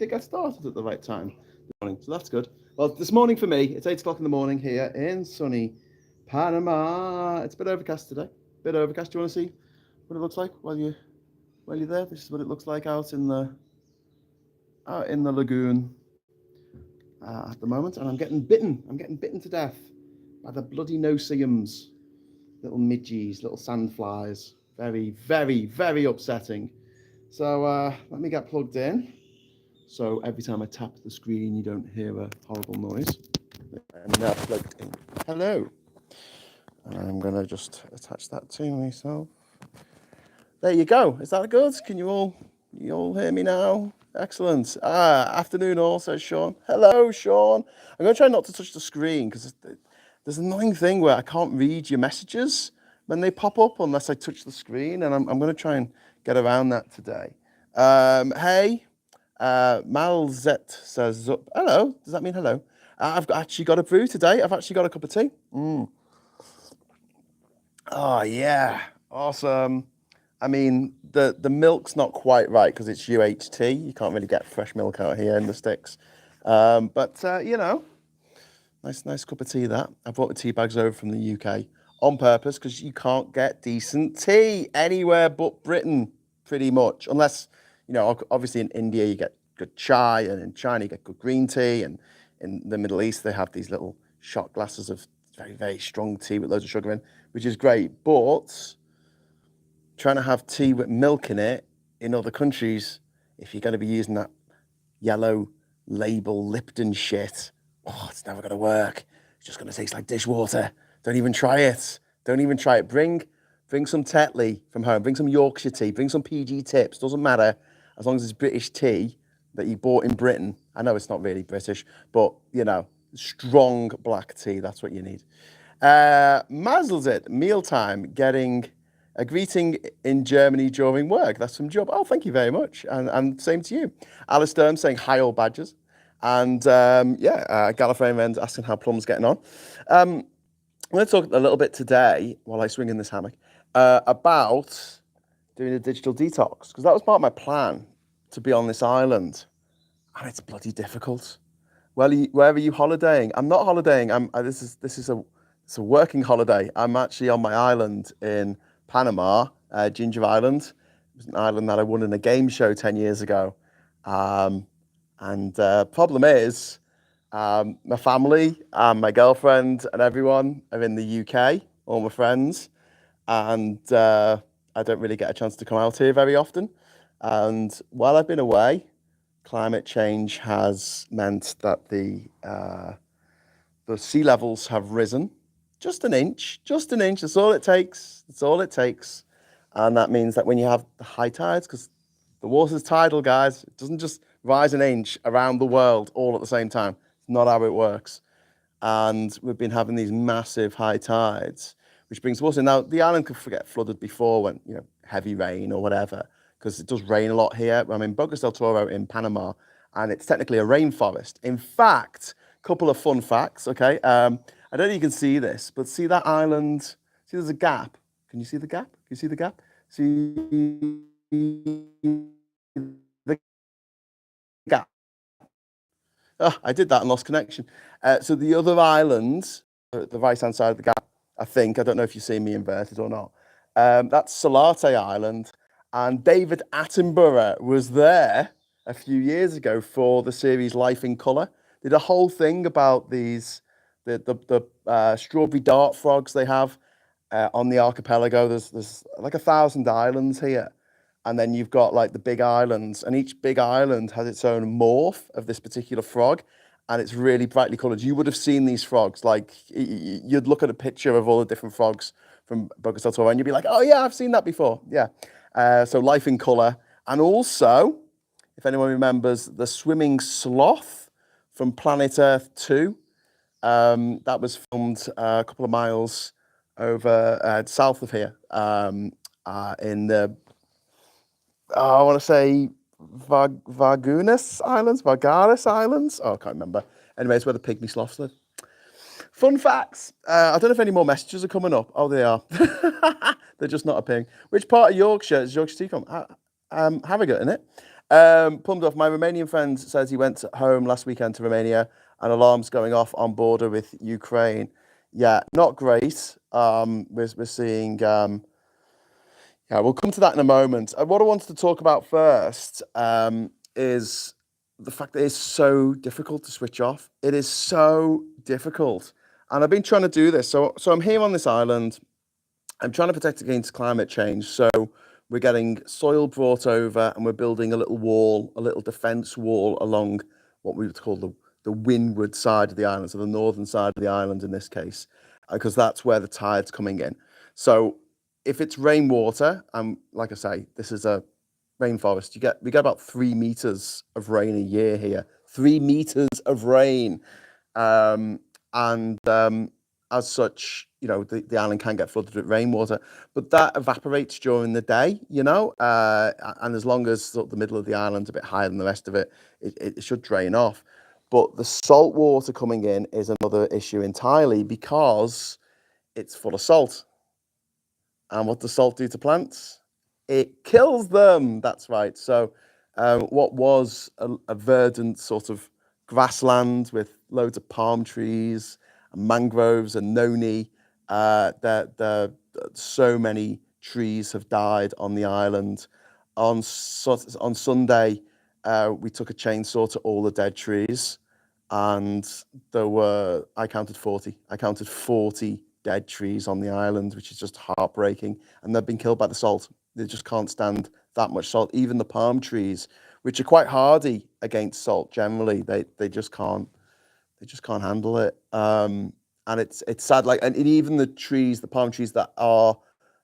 It get started at the right time this morning, so that's good. Well, this morning for me, it's 8 o'clock in the morning here in sunny Panama. It's a bit overcast today. Bit overcast. Do you want to see what it looks like while you're there? This is what it looks like out in the lagoon at the moment, and I'm getting bitten. I'm getting bitten to death by the bloody no-see-ums, little midgies, little sandflies. Very, very, very upsetting. So let me get plugged in. So every time I tap the screen, you don't hear a horrible noise. I'm now plugged in. Hello. I'm going to just attach that to myself. There you go. Is that good? Can you all hear me now? Excellent. Afternoon all, says Sean. Hello, Sean. I'm going to try not to touch the screen because there's an annoying thing where I can't read your messages when they pop up unless I touch the screen, and I'm going to try and get around that today. Hey, Malzet says, hello. Does that mean hello? I've actually got a brew today. I've actually got a cup of tea. Oh, yeah. Awesome. I mean, the milk's not quite right because it's UHT. You can't really get fresh milk out here in the sticks. But nice cup of tea that. I brought the tea bags over from the UK on purpose because you can't get decent tea anywhere but Britain, pretty much. Unless, obviously in India you get good chai, and in China you get good green tea, and in the Middle East they have these little shot glasses of very, very strong tea with loads of sugar in, which is great. But trying to have tea with milk in it in other countries, if you're going to be using that yellow label Lipton shit, it's never going to work. It's just going to taste like dishwater. Don't even try it. Don't even try it. Bring some Tetley from home. Bring some Yorkshire tea. Bring some PG Tips. Doesn't matter, as long as it's British tea that you bought in Britain. I know it's not really British, but strong black tea. That's what you need. Mazel's it. Mealtime. Getting a greeting in Germany during work. That's from Job. Oh, thank you very much. And same to you. Alice Durham saying hi, all badgers. And Gallifreyan asking how Plum's getting on. I'm going to talk a little bit today, while I swing in this hammock, about doing a digital detox, because that was part of my plan to be on this island. And it's bloody difficult. Well, where are you holidaying? I'm not holidaying. This is a working holiday. I'm actually on my island in Panama, Ginger Island. It was an island that I won in a game show 10 years ago. Problem is, my family and my girlfriend and everyone are in the UK, all my friends, and I don't really get a chance to come out here very often. And while I've been away, climate change has meant that the sea levels have risen just an inch. That's all it takes. And that means that when you have the high tides, because the water's tidal, guys, it doesn't just rise an inch around the world all at the same time. It's not how it works. And we've been having these massive high tides, which brings water. Now, the island could get flooded before when, heavy rain or whatever, because it does rain a lot here. I'm in Bocas del Toro in Panama, and it's technically a rainforest. In fact, a couple of fun facts, okay? I don't know if you can see this, but see that island? See there's a gap. Can you see the gap? Can you see the gap? See the gap? Oh, I did that and lost connection. So the other island, the right-hand side of the gap, I don't know if you see me inverted or not. That's Salate Island. And David Attenborough was there a few years ago for the series Life in Colour. Did a whole thing about the strawberry dart frogs they have on the archipelago. There's like 1,000 islands here. And then you've got like the big islands, and each big island has its own morph of this particular frog, and it's really brightly coloured. You would have seen these frogs, like you'd look at a picture of all the different frogs from Bocas del Toro, and you'd be like, oh yeah, I've seen that before. Yeah. So Life in Colour. And also, if anyone remembers, the swimming sloth from Planet Earth 2, that was filmed a couple of miles over south of here in the, I want to say Vargaris Islands. Oh, I can't remember. Anyway, it's where the pygmy sloths live. Fun facts. I don't know if any more messages are coming up. Oh, they are. They're just not appearing. Which part of Yorkshire is Yorkshire tea from? Harrogate, isn't it? Plummed off. My Romanian friend says he went home last weekend to Romania and alarms going off on border with Ukraine. Yeah, not great. We're seeing. Yeah, we'll come to that in a moment. What I wanted to talk about first is the fact that it's so difficult to switch off. It is so difficult, and I've been trying to do this. So I'm here on this island. I'm trying to protect against climate change. So we're getting soil brought over, and we're building a little wall, a little defence wall along what we would call the windward side of the island, so the northern side of the island in this case, because that's where the tide's coming in. So if it's rainwater, and like I say, this is a rainforest, we get about 3 meters of rain a year here. 3 meters of rain, and as such, the island can get flooded with rainwater, but that evaporates during the day, and as long as sort of the middle of the island's a bit higher than the rest of it, it should drain off. But the salt water coming in is another issue entirely because it's full of salt. And what does salt do to plants? It kills them. That's right. So what was a verdant sort of grassland with loads of palm trees and mangroves and noni, so many trees have died on the island. On Sunday, we took a chainsaw to all the dead trees, and I counted 40. I counted 40 dead trees on the island, which is just heartbreaking. And they've been killed by the salt. They just can't stand that much salt. Even the palm trees, which are quite hardy against salt generally, they just can't handle it. And it's sad. And even the palm trees that are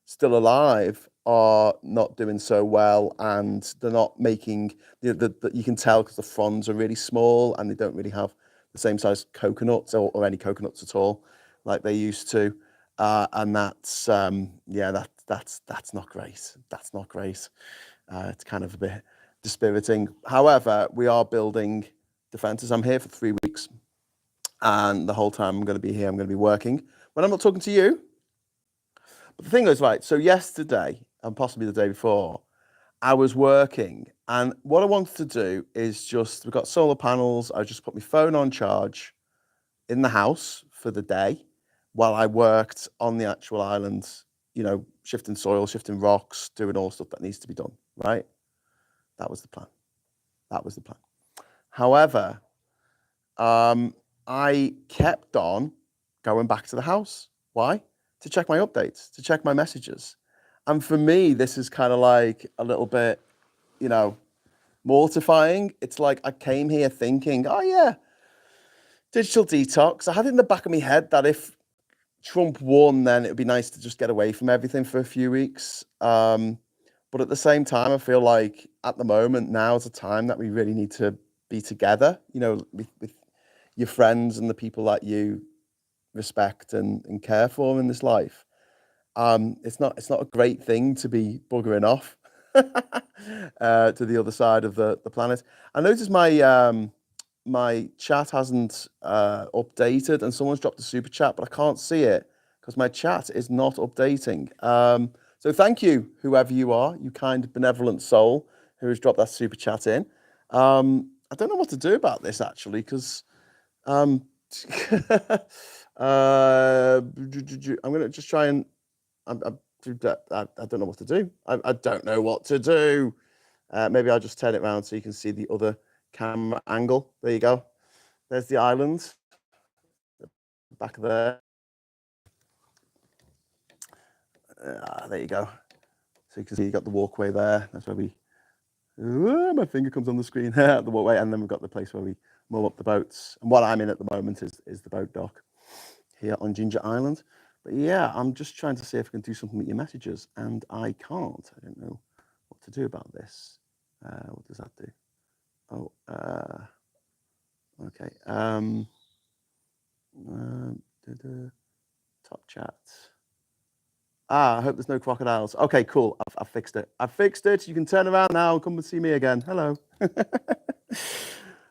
still alive are not doing so well, and they're not making you can tell because the fronds are really small and they don't really have the same size coconuts or any coconuts at all like they used to, and that's that's not great. That's not great. It's kind of a bit dispiriting. However, we are building defences. I'm here for 3 weeks, and the whole time I'm going to be here, I'm going to be working when I'm not talking to you. But the thing is, right, so yesterday, and possibly the day before, I was working, and what I wanted to do is we've got solar panels, I just put my phone on charge in the house for the day while I worked on the actual island, shifting soil, shifting rocks, doing all stuff that needs to be done, right? That was the plan. However, I kept on going back to the house. Why? To check my updates, to check my messages. And for me, this is kind of like a little bit, mortifying. It's like I came here thinking, oh yeah, digital detox. I had it in the back of my head that if Trump won, then it would be nice to just get away from everything for a few weeks. But at the same time, I feel like at the moment, now is a time that we really need to be together, with your friends and the people that you respect and care for in this life. It's not a great thing to be buggering off to the other side of the planet. I noticed my chat hasn't updated, and someone's dropped a super chat, but I can't see it because my chat is not updating. So thank you, whoever you are, you kind, benevolent soul who has dropped that super chat in. I don't know what to do about this actually, because I'm going to just try and I don't know what to do. I don't know what to do. Maybe I'll just turn it around so you can see the other camera angle. There you go. There's the island. Back there. There you go. So you can see you got the walkway there. That's where my finger comes on the screen. The walkway, and then we've got the place where we mow up the boats. And what I'm in at the moment is the boat dock here on Ginger Island. But yeah, I'm just trying to see if I can do something with your messages, and I can't. I don't know what to do about this. What does that do? Oh, okay. Top chat. I hope there's no crocodiles. Okay, cool. I've fixed it. I've fixed it. You can turn around now and come and see me again. Hello.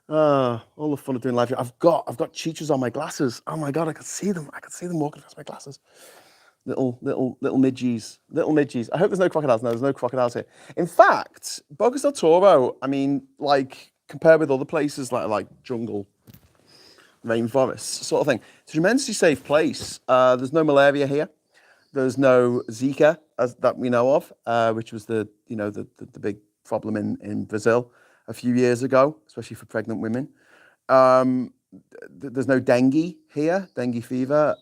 All the fun of doing live. I've got cheaters on my glasses. Oh my god, I can see them. I can see them walking past my glasses. Little midgies. Little midgies. I hope there's no crocodiles. No, there's no crocodiles here. In fact, Bocas del Toro, I mean, like, compared with other places like jungle, rainforests, sort of thing, it's a tremendously safe place. There's no malaria here. There's no Zika, as that we know of, which was the big problem in Brazil a few years ago, especially for pregnant women. There's no dengue here, dengue fever.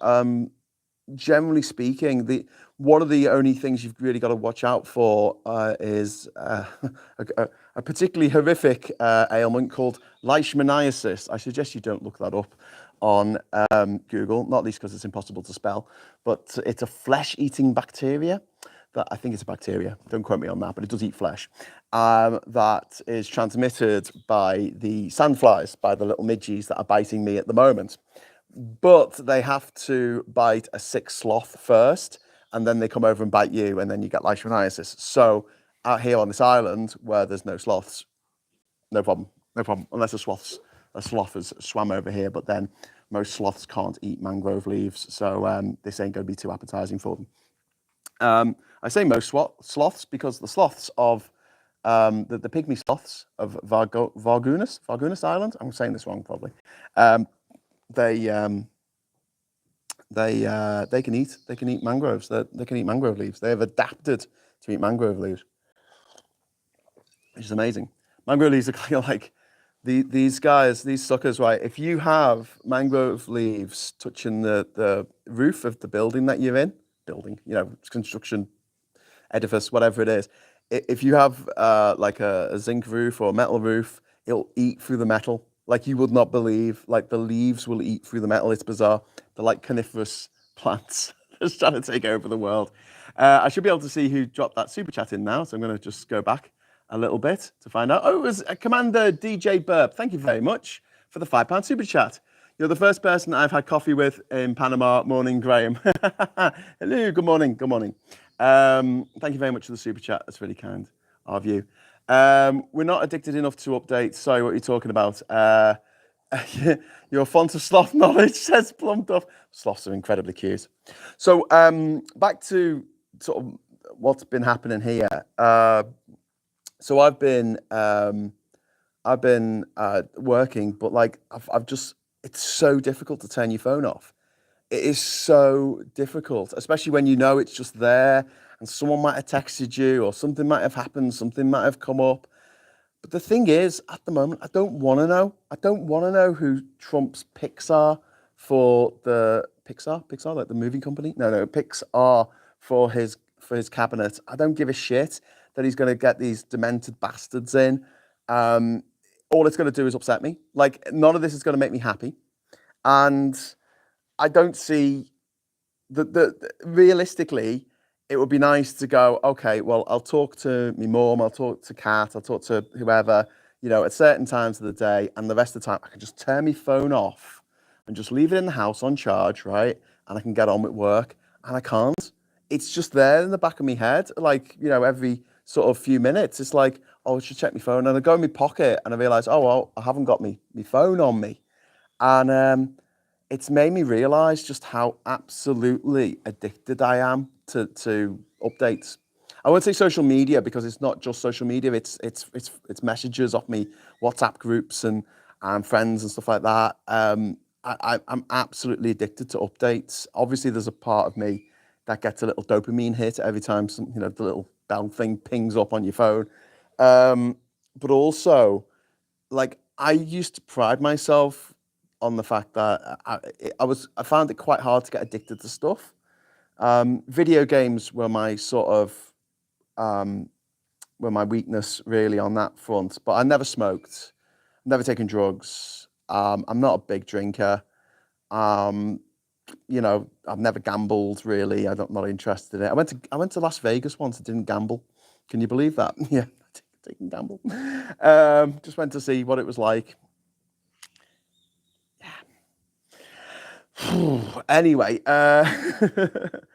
Generally speaking, one of the only things you've really got to watch out for is a particularly horrific ailment called leishmaniasis. I suggest you don't look that up on Google, not least because it's impossible to spell, but it's a flesh-eating bacteria. That I think it's a bacteria. Don't quote me on that, but it does eat flesh. That is transmitted by the sandflies, by the little midgies that are biting me at the moment. But they have to bite a sick sloth first, and then they come over and bite you, and then you get leishmaniasis. So out here on this island where there's no sloths, no problem, unless a sloth has swam over here, but then most sloths can't eat mangrove leaves, so this ain't going to be too appetizing for them. I say most sloths because the sloths of the pygmy sloths of Vargunas Island. I'm saying this wrong probably. They can eat mangroves. They can eat mangrove leaves. They have adapted to eat mangrove leaves, which is amazing. Mangrove leaves are kind of like these guys, these suckers, right? If you have mangrove leaves touching the roof of the building that you're in, construction edifice, whatever it is, if you have like a zinc roof or a metal roof, it'll eat through the metal. Like you would not believe, like the leaves will eat through the metal. It's bizarre. They're like coniferous plants just trying to take over the world. I should be able to see who dropped that super chat in now. So I'm going to just go back a little bit to find out. Oh, it was Commander DJ Burp. Thank you very much for the £5 super chat. You're the first person I've had coffee with in Panama. Morning, Graham. Hello, good morning. Good morning. Thank you very much for the super chat. That's really kind of you. We're not addicted enough to updates. Sorry, what you're talking about. Your font of sloth knowledge says plumped off. Sloths are incredibly cute. So back to sort of what's been happening here. So I've been working, but like I've just, it's so difficult to turn your phone off. It is so difficult, especially when you know it's just there and someone might have texted you or something might have happened, something might have come up. But the thing is, at the moment, I don't want to know. I don't want to know who Trump's picks are for the Pixar, like the movie company. No, picks are for his cabinet. I don't give a shit that he's going to get these demented bastards in. All it's going to do is upset me. Like none of this is going to make me happy, and I don't see realistically, it would be nice to go, okay, well, I'll talk to my mum, I'll talk to Kat, I'll talk to whoever, at certain times of the day, and the rest of the time I can just turn my phone off and just leave it in the house on charge, right? And I can get on with work, and I can't. It's just there in the back of my head, like, every sort of few minutes, it's like, oh, I should check my phone, and I go in my pocket, and I realise, oh, well, I haven't got my phone on me. And it's made me realise just how absolutely addicted I am to updates. I won't say social media because it's not just social media. It's messages off me WhatsApp groups and friends and stuff like that. I'm absolutely addicted to updates. Obviously, there's a part of me that gets a little dopamine hit every time the little bell thing pings up on your phone. But also, like I used to pride myself on the fact that I found it quite hard to get addicted to stuff. Video games were my sort of were my weakness really on that front. But I never smoked, never taken drugs. I'm not a big drinker. I've never gambled really. I'm not interested in it. I went to Las Vegas once. I didn't gamble. Can you believe that? Yeah, didn't gamble. Just went to see what it was like. Anyway,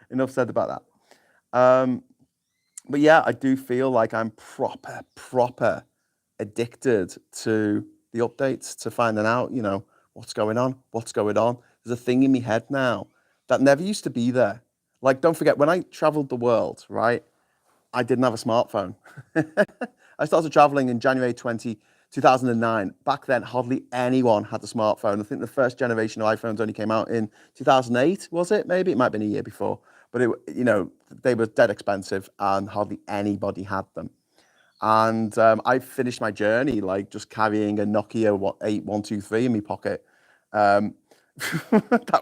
enough said about that. But yeah, I do feel like I'm proper addicted to the updates, to finding out, what's going on. There's a thing in my head now that never used to be there. Like, don't forget, when I traveled the world, right, I didn't have a smartphone. I started traveling in January 2009. Back then, hardly anyone had a smartphone. I think the first generation of iPhones only came out in 2008, was it? Maybe it might have been a year before. But, they were dead expensive and hardly anybody had them. And I finished my journey like just carrying a Nokia 8123 in my pocket. Um, that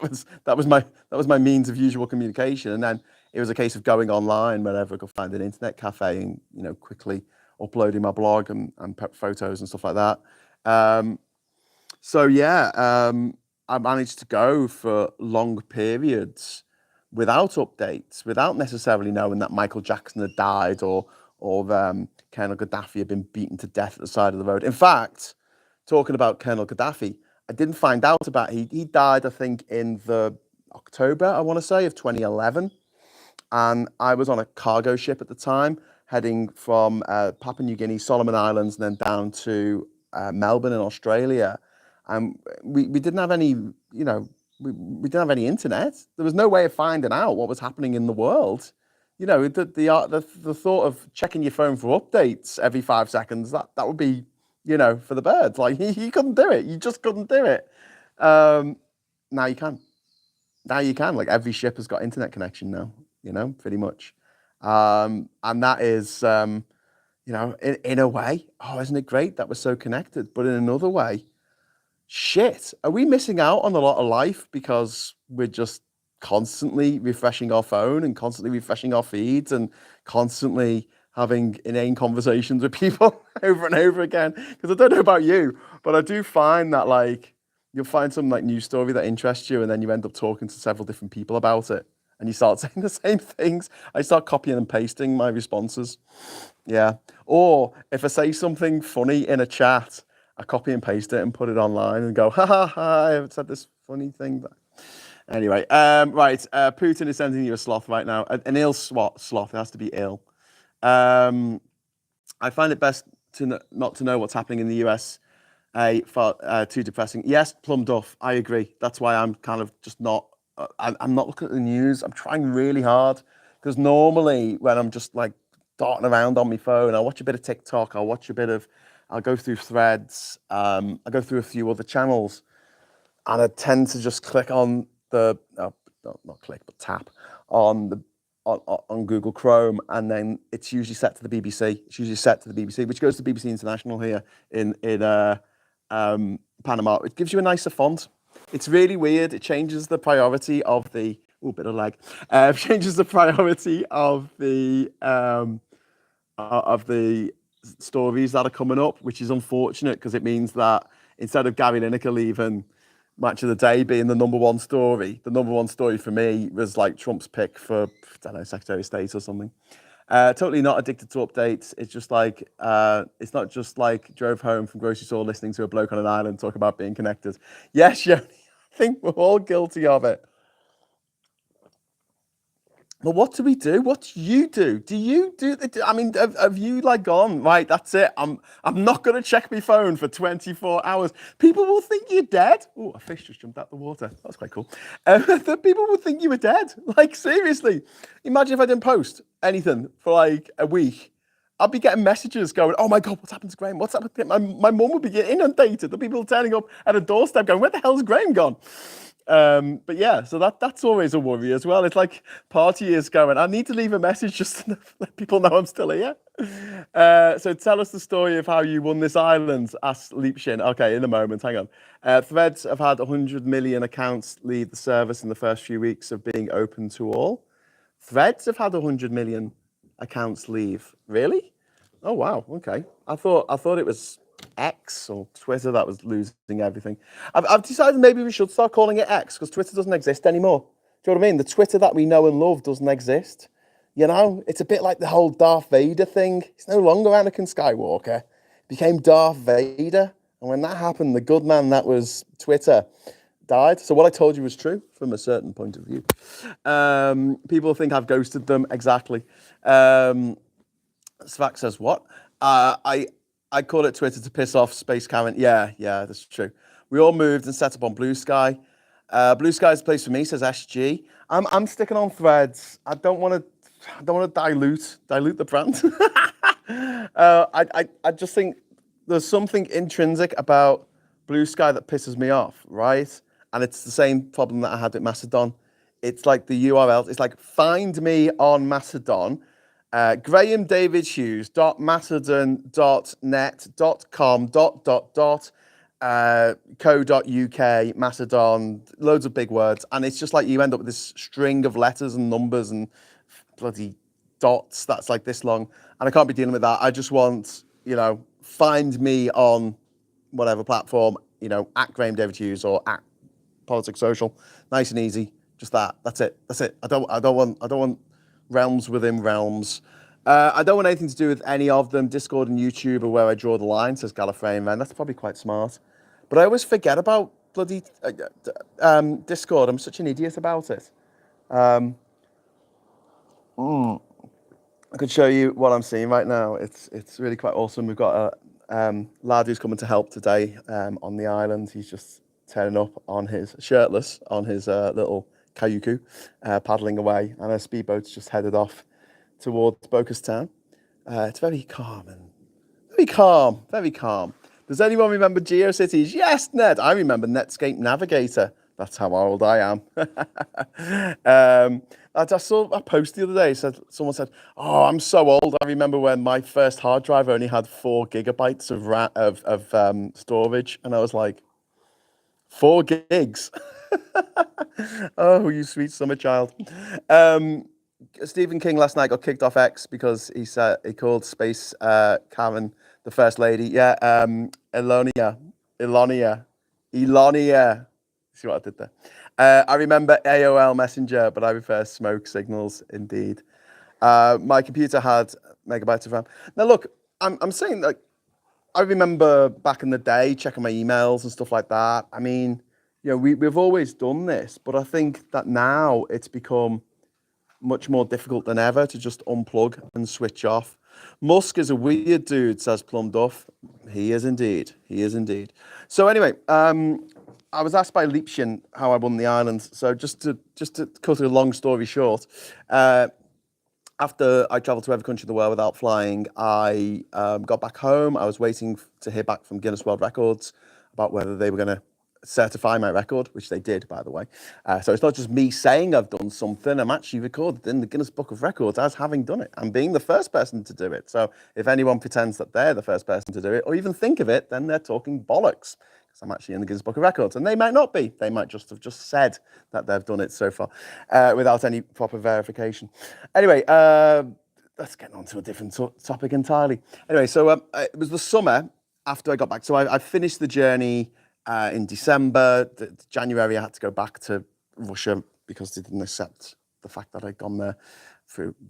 was my means of usual communication. And then it was a case of going online whenever I could find an internet cafe and quickly uploading my blog and photos and stuff like that. Um, so yeah, I managed to go for long periods without updates, without necessarily knowing that Michael Jackson had died or Colonel Gaddafi had been beaten to death at the side of the road. In fact, talking about Colonel Gaddafi, I didn't find out about he died, I think, in the October, I want to say, of 2011. And I was on a cargo ship at the time, heading from Papua New Guinea, Solomon Islands, and then down to Melbourne in Australia. And we didn't have any, we didn't have any internet. There was no way of finding out what was happening in the world. The thought of checking your phone for updates every 5 seconds, that would be, for the birds. Like, you couldn't do it. You just couldn't do it. Now you can. Now you can. Like, every ship has got internet connection now, pretty much. And that is, in a way, oh, isn't it great that we're so connected? But in another way, shit, are we missing out on a lot of life because we're just constantly refreshing our phone and constantly refreshing our feeds and constantly having inane conversations with people over and over again? Because I don't know about you, but I do find that, like, you'll find some like news story that interests you and then you end up talking to several different people about it and you start saying the same things. I start copying and pasting my responses. Yeah. Or if I say something funny in a chat, I copy and paste it and put it online and go, ha ha ha, I haven't said this funny thing. But anyway, right. Putin is sending you a sloth right now. An ill sloth. It has to be ill. I find it best not to know what's happening in the US. Too depressing. Yes, Plum Duff. I agree. That's why I'm kind of just not. I'm not looking at the news. I'm trying really hard because normally when I'm just like darting around on my phone, I'll watch a bit of TikTok. I'll go through Threads. I'll go through a few other channels, and I tend to just click on not click, but tap on the on Google Chrome, and then it's usually set to the BBC. It's usually set to the BBC, which goes to BBC International here in Panama. It gives you a nicer font. It's really weird. It changes the priority of the bit of lag. Changes the priority of the stories that are coming up, which is unfortunate because it means that instead of Gary Lineker leaving Match of the Day being the number one story for me was like Trump's pick for, I don't know, Secretary of State or something. Totally not addicted to updates. It's just like, it's not just like drove home from grocery store listening to a bloke on an island talk about being connected. Yes, Yoni, I think we're all guilty of it. But what do we do? What do you do? Do you do? I mean, have you like gone right? That's it. I'm not going to check my phone for 24 hours. People will think you're dead. Oh, a fish just jumped out the water. That's quite cool. People will think you were dead. Like, seriously, imagine if I didn't post anything for like a week. I'd be getting messages going, "Oh my God, what's happened to Graham? What's happened?" My mum would be getting inundated. The people turning up at a doorstep going, "Where the hell's Graham gone?" But yeah, so that's always a worry as well. It's like party is going, I need to leave a message just to let people know I'm still here. So tell us the story of how you won this island, asked Leapshin. Okay, in a moment, hang on. Threads have had 100 million accounts leave the service in the first few weeks of being open to all. Threads have had 100 million accounts leave. Really? Oh, wow. Okay. I thought it was X or Twitter that was losing everything. I've decided maybe we should start calling it X because Twitter doesn't exist anymore. Do you know what I mean? The Twitter that we know and love doesn't exist. You know, it's a bit like the whole Darth Vader thing. It's no longer Anakin Skywalker. It became Darth Vader. And when that happened, the good man that was Twitter died. So what I told you was true from a certain point of view. People think I've ghosted them. Exactly. Svak says, what? I call it Twitter to piss off Space Karen. Yeah, that's true. We all moved and set up on Blue Sky. Blue Sky's the place for me, says SG. I'm sticking on Threads. I don't want to dilute the brand. I just think there's something intrinsic about Blue Sky that pisses me off, right? And it's the same problem that I had with Mastodon. It's like the URL. It's like find me on Mastodon. Graham David Hughes .mastodon.net.com .co.uk Mastodon, loads of big words, and it's just like you end up with this string of letters and numbers and bloody dots that's like this long, and I can't be dealing with that. I just want, find me on whatever platform, at Graham David Hughes or at Politics Social, nice and easy. Just that. That's it. I don't want realms within realms. I don't want anything to do with any of them. Discord and YouTube are where I draw the line, says Gallifrey, man. That's probably quite smart. But I always forget about bloody Discord. I'm such an idiot about it. I could show you what I'm seeing right now. It's really quite awesome. We've got a lad who's coming to help today on the island. He's just turning up on his shirtless on his little kayuku, paddling away, and a speedboat's just headed off towards Boca's Town. It's very calm and very calm. Does anyone remember GeoCities? Yes, Ned. I remember Netscape Navigator. That's how old I am. I saw a post the other day. Someone said, "Oh, I'm so old. I remember when my first hard drive only had 4 gigabytes of storage," and I was like, 4 gigs. Oh, you sweet summer child. Stephen King last night got kicked off X because he called Space Karen the First Lady. Yeah, Elonia. See what I did there? I remember AOL Messenger, but I prefer smoke signals indeed. My computer had megabytes of RAM. Now look, I'm saying that I remember back in the day checking my emails and stuff like that. I mean, we've always done this, but I think that now it's become much more difficult than ever to just unplug and switch off. Musk is a weird dude, says Plum Duff. He is indeed. So anyway, I was asked by Liebchen how I won the island. So just to cut a long story short, after I travelled to every country in the world without flying, I got back home. I was waiting to hear back from Guinness World Records about whether they were going to certify my record, which they did, by the way. So it's not just me saying I've done something. I'm actually recorded in the Guinness Book of Records as having done it. I'm being the first person to do it. So if anyone pretends that they're the first person to do it, or even think of it, then they're talking bollocks. Because I'm actually in the Guinness Book of Records. And they might not be. They might just have said that they've done it so far without any proper verification. Anyway, let's get on to a different topic entirely. Anyway, so it was the summer after I got back. So I finished the journey in December. January, I had to go back to Russia because they didn't accept the fact that I'd gone there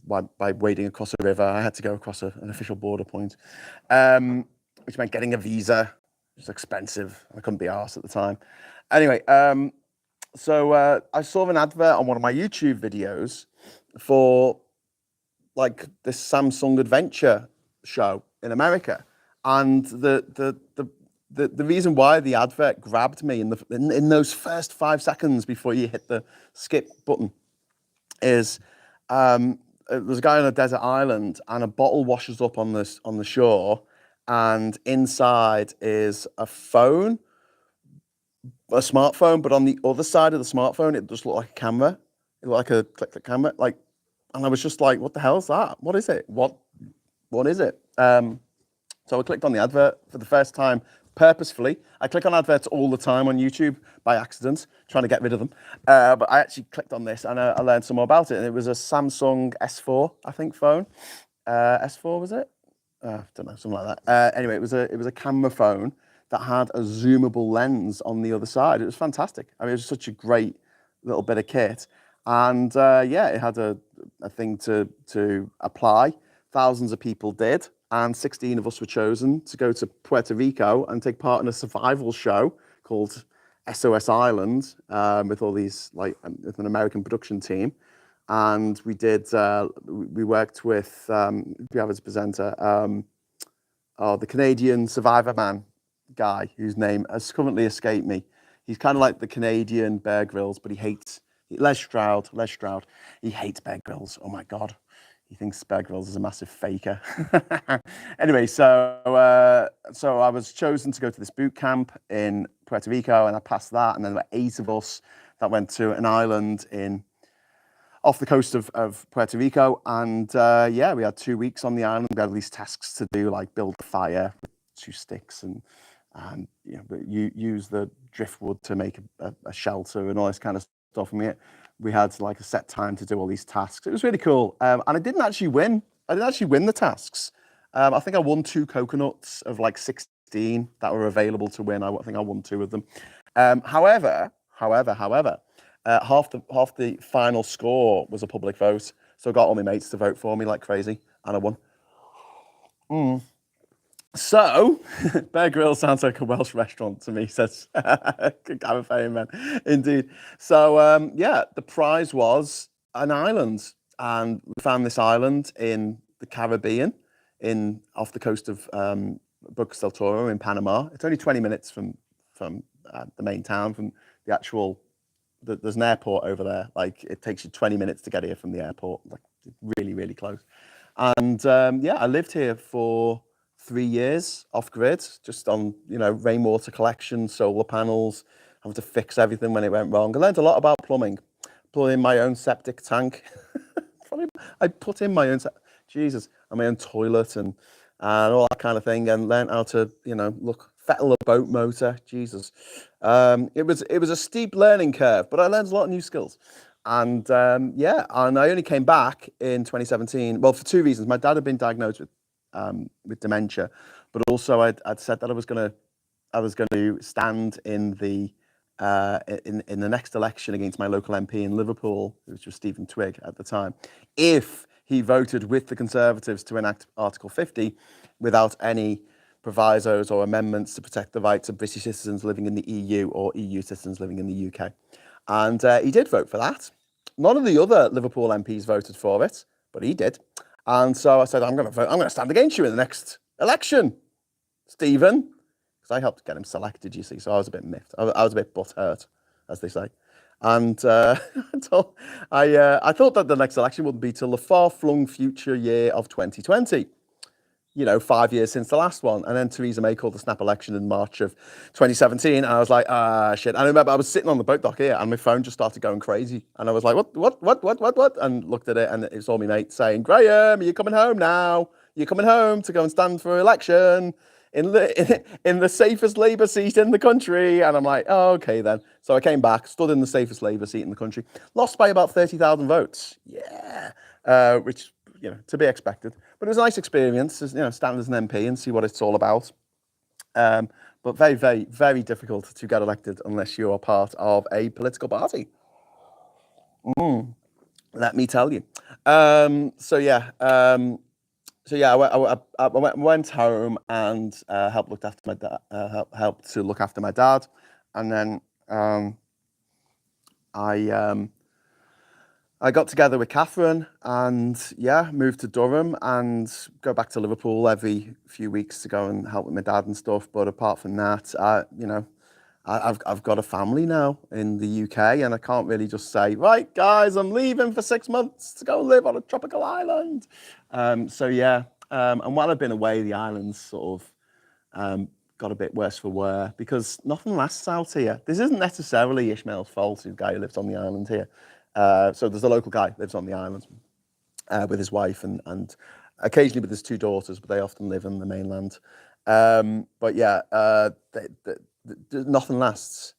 by wading across a river. I had to go across an official border point, which meant getting a visa. It was expensive. I couldn't be arsed at the time. Anyway, so I saw an advert on one of my YouTube videos for like this Samsung Adventure show in America, and the reason why the advert grabbed me in those first 5 seconds before you hit the skip button is there's a guy on a desert island and a bottle washes up on the shore, and inside is a phone, a smartphone, but on the other side of the smartphone it just looked like a camera. It looked like a click camera, and I was just like, what the hell is that? What is it? What is it? So I clicked on the advert for the first time purposefully. I click on adverts all the time on YouTube by accident, trying to get rid of them. But I actually clicked on this and I learned some more about it. And it was a Samsung S4, I think, phone. S4 was it? I don't know, something like that. Anyway, it was a camera phone that had a zoomable lens on the other side. It was fantastic. I mean, it was such a great little bit of kit. And yeah, it had a thing to apply. Thousands of people did. And 16 of us were chosen to go to Puerto Rico and take part in a survival show called SOS Island with all these, with an American production team. And we worked with, we have as a presenter, the Canadian Survivor Man guy, whose name has currently escaped me. He's kind of like the Canadian Bear Grylls, but he hates Les Stroud. He hates Bear Grylls. Oh my God. He thinks Bear Grylls is a massive faker. Anyway, so I was chosen to go to this boot camp in Puerto Rico, and I passed that. And then there were 8 of us that went to an island off the coast of Puerto Rico. And yeah, we had 2 weeks on the island. We had these tasks to do, like build a fire with 2 sticks and you know, use the driftwood to make a shelter and all this kind of stuff. And we had like a set time to do all these tasks. It was really cool. And I didn't actually win. I didn't actually win the tasks. I think I won 2 coconuts of like 16 that were available to win. I think I won 2 of them. However, half the final score was a public vote. So I got all my mates to vote for me like crazy, and I won. So, Bear Grylls sounds like a Welsh restaurant to me, says Gareth man. Indeed. So, yeah, the prize was an island. And we found this island in the Caribbean, off the coast of Bocas del Toro in Panama. It's only 20 minutes from the main town, from the actual... There's an airport over there. Like, it takes you 20 minutes to get here from the airport. Like, really, really close. And, yeah, I lived here for 3 years off grid, just on, you know, rainwater collection, solar panels, having to fix everything when it went wrong. I learned a lot about plumbing, put in my own septic tank. I put in my own, Jesus, and my own toilet and all that kind of thing, and learned how to, you know, fettle a boat motor. Jesus, it was a steep learning curve, but I learned a lot of new skills. And yeah, and I only came back in 2017. Well, for 2 reasons. My dad had been diagnosed with dementia, but also I'd said that I was going to stand in the next election against my local MP in Liverpool, which was Stephen Twigg at the time, if he voted with the Conservatives to enact Article 50 without any provisos or amendments to protect the rights of British citizens living in the EU or EU citizens living in the UK. And he did vote for that. None of the other Liverpool MPs voted for it, but he did. And so I said, I'm going to stand against you in the next election, Stephen, because I helped get him selected, you see. So I was a bit miffed. I was a bit butthurt, as they say. And I thought that the next election would be till the far-flung future year of 2020. You know, 5 years since the last one. And then Theresa May called the snap election in March of 2017. And I was like, shit. And I remember I was sitting on the boat dock here and my phone just started going crazy. And I was like, what? And looked at it and it saw me mate saying, Graham, are you coming home now? You're coming home to go and stand for election in the safest Labour seat in the country. And I'm like, oh, okay then. So I came back, stood in the safest Labour seat in the country, lost by about 30,000 votes. Yeah. Which, you know, to be expected. But it was a nice experience, you know, stand as an MP and see what it's all about. But very, very, very difficult to get elected unless you're part of a political party. Let me tell you. So yeah, I went home and helped to look after my dad, and then I got together with Catherine and yeah, moved to Durham and go back to Liverpool every few weeks to go and help with my dad and stuff. But apart from that, I've got a family now in the UK, and I can't really just say, right, guys, I'm leaving for 6 months to go live on a tropical island. So yeah, and while I've been away, the islands sort of got a bit worse for wear because nothing lasts out here. This isn't necessarily Ishmael's fault, the guy who lives on the island here. So there's a local guy who lives on the island with his wife and occasionally with his 2 daughters, but they often live on the mainland. But yeah, nothing lasts.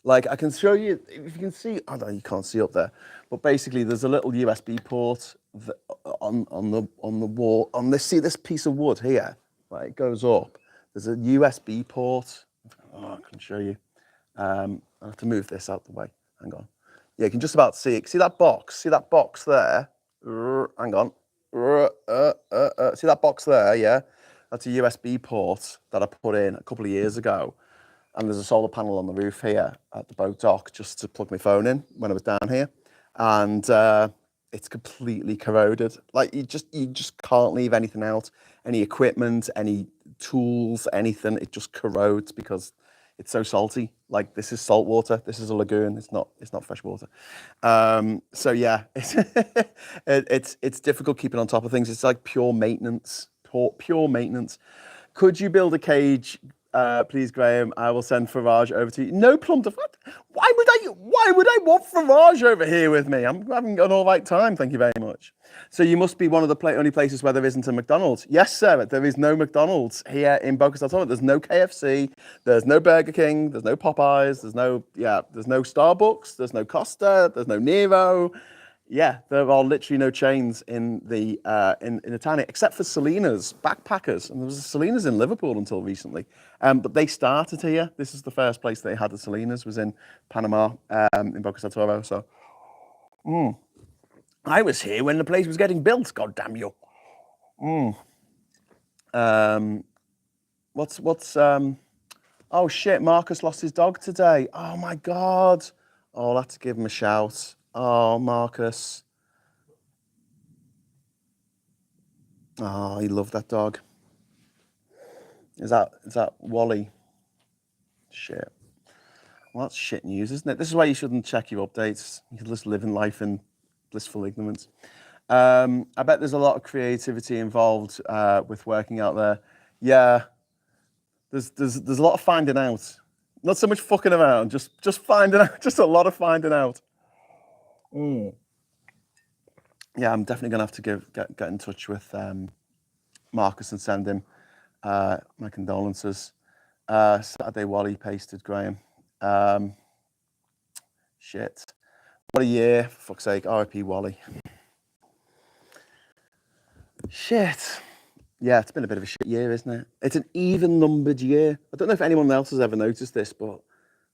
Like I can show you, if you can see, I don't know, you can't see up there, but basically there's a little USB port on the wall. See this piece of wood here, right? It goes up. There's a USB port. Oh, I can show you. I have to move this out the way. Hang on. Yeah, you can just about see it. See that box? See that box there? Hang on. See that box there? Yeah, that's a USB port that I put in a couple of years ago. And there's a solar panel on the roof here at the boat dock just to plug my phone in when I was down here. And it's completely corroded. Like you just can't leave anything out. Any equipment, any tools, anything, it just corrodes because It's so salty. Like this is salt water. This is a lagoon. It's not fresh water. So yeah, it's difficult keeping on top of things. It's like pure maintenance. Pure maintenance. Could you build a cage, please, Graham? I will send Farage over to you. No plum to what? Why would I want Farage over here with me? I'm having an all right time. Thank you very much. So you must be one of the only places where there isn't a McDonald's. Yes, sir. There is no McDonald's here in Boca Raton. There's no KFC. There's no Burger King. There's no Popeyes. There's no Starbucks. There's no Costa. There's no Nero. Yeah, there are literally no chains in the in the town except for Selena's Backpackers, and there was a Selena's in Liverpool until recently. But they started here. This is the first place they had the Selena's was in Panama, in Boca Raton. So, I was here when the place was getting built. God damn you! What's Oh shit! Marcus lost his dog today. Oh my god! Oh, I'll have to give him a shout. Oh, Marcus. Oh, he loved that dog. Is that Wally? Shit. Well, that's shit news, isn't it? This is why you shouldn't check your updates. You should just live in life in blissful ignorance. I bet there's a lot of creativity involved with working out there. Yeah. There's a lot of finding out. Not so much fucking around, just finding out. Just a lot of finding out. Yeah, I'm definitely gonna have to get in touch with Marcus and send him my condolences. Saturday Wally pasted Graham. Shit. What a year, for fuck's sake. RIP Wally. Shit. Yeah, it's been a bit of a shit year, isn't it? It's an even numbered year. I don't know if anyone else has ever noticed this, but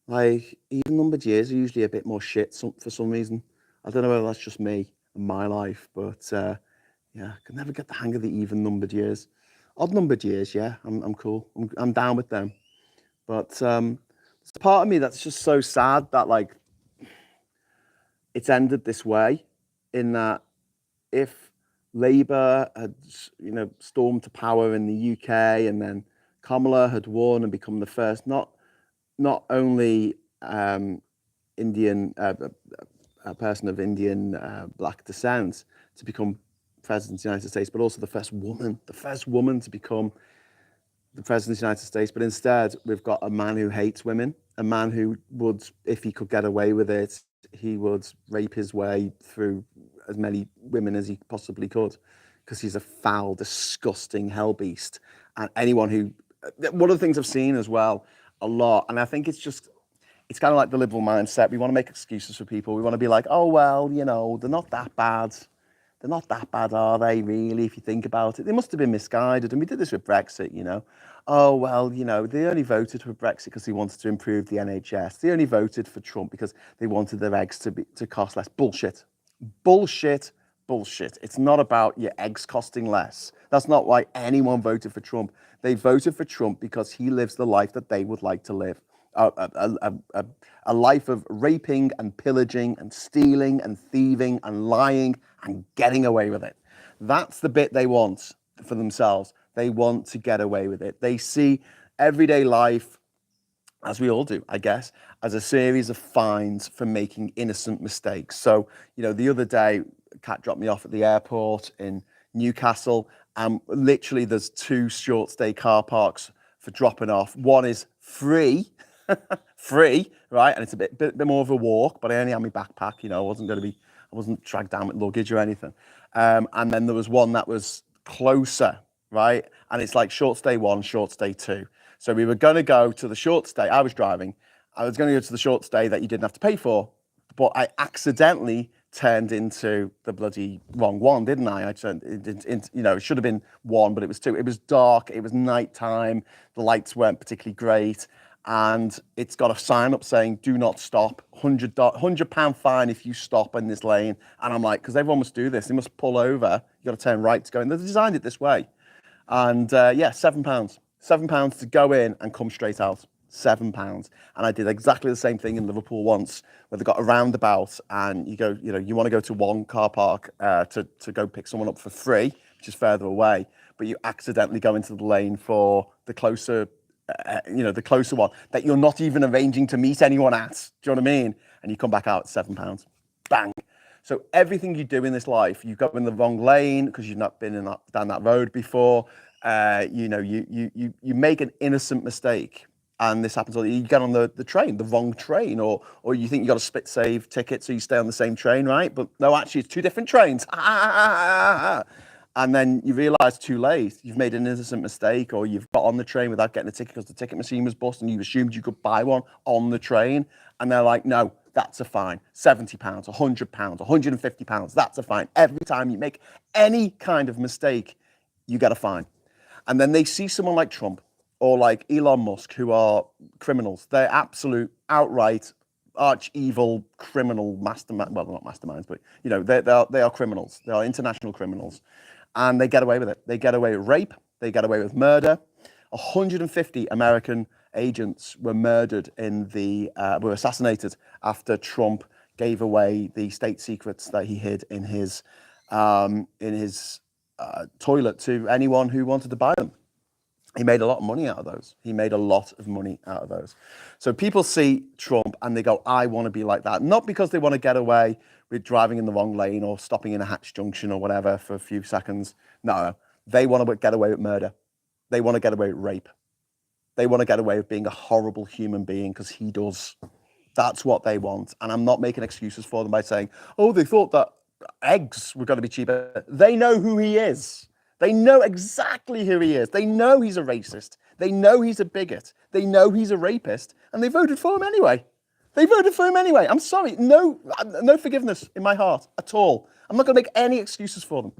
like even numbered years are usually a bit more shit for some reason. I don't know whether that's just me and my life, but yeah, I can never get the hang of the even numbered years. Odd numbered years, yeah, I'm cool. I'm down with them. But there's a part of me that's just so sad that like it's ended this way, in that if Labour had, stormed to power in the UK and then Kamala had won and become the first, not only Indian, a person of Indian black descent to become president of the United States, but also the first woman to become the president of the United States. But instead, we've got a man who hates women, a man who would, if he could get away with it, he would rape his way through as many women as he possibly could, because he's a foul, disgusting hell beast. And anyone who, one of the things I've seen as well a lot, and I think it's kind of like the liberal mindset. We want to make excuses for people. We want to be like, oh, well, they're not that bad. They're not that bad, are they, really, if you think about it? They must have been misguided. And we did this with Brexit, Oh, well, they only voted for Brexit because they wanted to improve the NHS. They only voted for Trump because they wanted their eggs to cost less. Bullshit. Bullshit. Bullshit. It's not about your eggs costing less. That's not why anyone voted for Trump. They voted for Trump because he lives the life that they would like to live. A life of raping and pillaging and stealing and thieving and lying and getting away with it. That's the bit they want for themselves. They want to get away with it. They see everyday life, as we all do, I guess, as a series of fines for making innocent mistakes. So, the other day, Kat dropped me off at the airport in Newcastle, and literally there's 2 short stay car parks for dropping off. One is free, right? And it's a bit more of a walk, but I only had my backpack, I wasn't dragged down with luggage or anything. And then there was one that was closer, right? And it's like short stay 1, short stay 2. So we were going to go to the short stay. I was driving. I was going to go to the short stay that you didn't have to pay for, but I accidentally turned into the bloody wrong one, didn't I? I turned it should have been 1, but it was 2. It was dark. It was nighttime. The lights weren't particularly great. And it's got a sign up saying, do not stop, £100 fine if you stop in this lane. And I'm like, because everyone must do this. They must pull over. You got to turn right to go in. They designed it this way. And £7. £7 to go in and come straight out. £7. And I did exactly the same thing in Liverpool once, where they got a roundabout and you go, you want to go to one car park to go pick someone up for free, which is further away, but you accidentally go into the lane for the closer the closer one that you're not even arranging to meet anyone at. Do you know what I mean? And you come back out at £7. Bang. So everything you do in this life, you go in the wrong lane because you've not been down that road before. You make an innocent mistake, and this happens all. You get on the train, the wrong train, or you think you got a split save ticket, so you stay on the same train, right? But no, actually, it's two different trains. And then you realise too late you've made an innocent mistake, or you've got on the train without getting a ticket because the ticket machine was busted, and you assumed you could buy one on the train, and they're like, no, that's a fine. £70, £100, £150, that's a fine. Every time you make any kind of mistake, you get a fine. And then they see someone like Trump or like Elon Musk, who are criminals. They're absolute, outright, arch evil criminal mastermind. Well, not masterminds, but they are criminals. They are international criminals, and they get away with it. They get away with rape. They get away with murder. 150 American agents were murdered were assassinated after Trump gave away the state secrets that he hid in his toilet to anyone who wanted to buy them. He made a lot of money out of those. So people see Trump and they go, I want to be like that. Not because they want to get away with driving in the wrong lane or stopping in a Hatch Junction or whatever for a few seconds. No. They want to get away with murder. They want to get away with rape. They want to get away with being a horrible human being because he does. That's what they want. And I'm not making excuses for them by saying, oh, they thought that eggs were going to be cheaper. They know who he is. They know exactly who he is. They know he's a racist. They know he's a bigot. They know he's a rapist. And they voted for him anyway. I'm sorry. No forgiveness in my heart at all. I'm not going to make any excuses for them.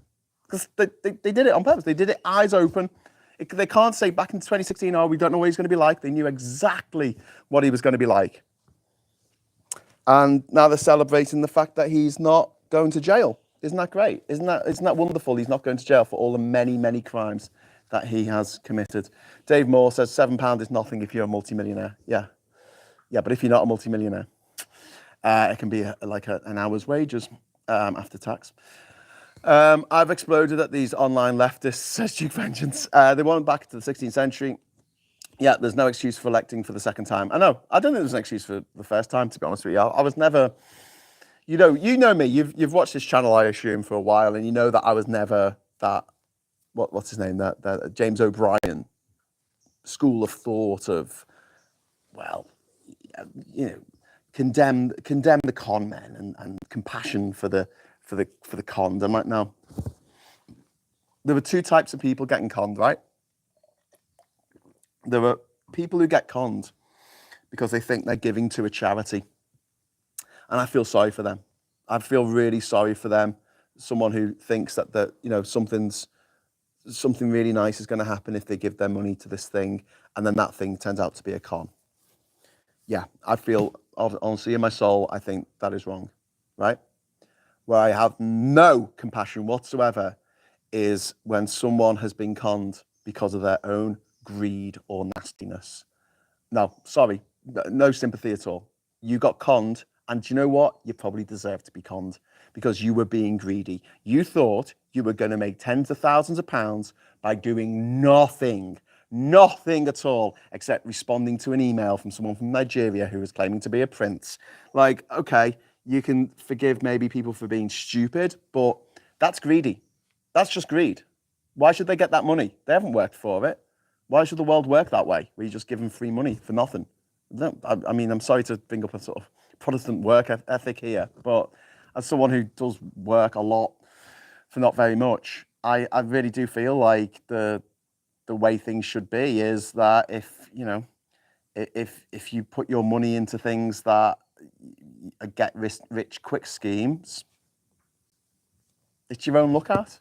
Because they did it on purpose. They did it eyes open. They can't say back in 2016, oh, we don't know what he's going to be like. They knew exactly what he was going to be like. And now they're celebrating the fact that he's not going to jail. Isn't that great? Isn't that wonderful? He's not going to jail for all the many, many crimes that he has committed. Dave Moore says £7 is nothing if you're a multimillionaire. Yeah, but if you're not a multimillionaire, it can be like an hour's wages after tax. I've exploded at these online leftists, says Duke Vengeance. They want back to the 16th century. Yeah, there's no excuse for electing for the second time. I know. I don't think there's an excuse for the first time, to be honest with you. I was never... You know me. You've watched this channel, I assume, for a while, and you know that I was never that. What's his name? That James O'Brien school of thought of, well, condemn the con men and compassion for the conned. I'm like, no. There were two types of people getting conned, right? There were people who get conned because they think they're giving to a charity. And I feel sorry for them. I feel really sorry for them. Someone who thinks that something really nice is going to happen if they give their money to this thing, and then that thing turns out to be a con. Yeah, I feel, honestly, in my soul, I think that is wrong, right? Where I have no compassion whatsoever is when someone has been conned because of their own greed or nastiness. No, sorry, no sympathy at all. You got conned. And do you know what? You probably deserve to be conned because you were being greedy. You thought you were going to make tens of thousands of pounds by doing nothing at all, except responding to an email from someone from Nigeria who was claiming to be a prince. Like, okay, you can forgive maybe people for being stupid, but that's greedy. That's just greed. Why should they get that money? They haven't worked for it. Why should the world work that way, where you just give them free money for nothing? No, I mean, I'm sorry to bring up a sort of Protestant work ethic here, but as someone who does work a lot for not very much, I really do feel like the way things should be is that if you put your money into things that get rich quick schemes, it's your own lookout.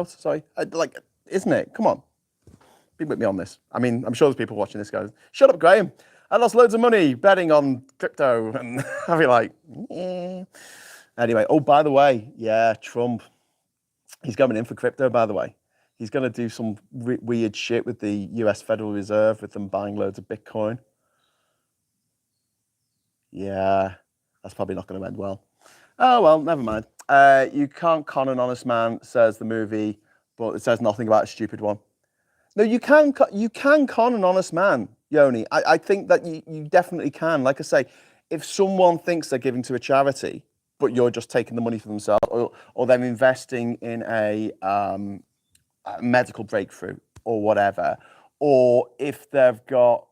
Sorry, isn't it? Come on, be with me on this. I mean, I'm sure there's people watching this going, "Shut up, Graham. I lost loads of money betting on crypto," and I'll be like, yeah. Anyway, oh, by the way, yeah, Trump, he's going in for crypto, by the way. He's going to do some weird shit with the US Federal Reserve, with them buying loads of Bitcoin. Yeah, that's probably not going to end well. Oh, well, never mind. You can't con an honest man, says the movie, but it says nothing about a stupid one. No, you can con an honest man, Yoni. I think that you definitely can. Like I say, if someone thinks they're giving to a charity, but you're just taking the money for themselves, or they're investing in a medical breakthrough or whatever, or if they've got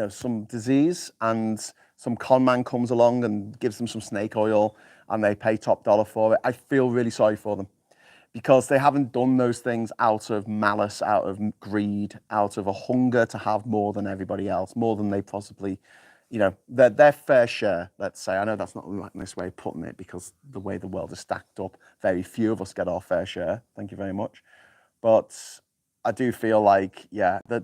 some disease and some con man comes along and gives them some snake oil and they pay top dollar for it, I feel really sorry for them because they haven't done those things out of malice, out of greed, out of a hunger to have more than everybody else, more than they possibly, their fair share, let's say. I know that's not the nice way of putting it because the way the world is stacked up, very few of us get our fair share. Thank you very much. But I do feel like, yeah, that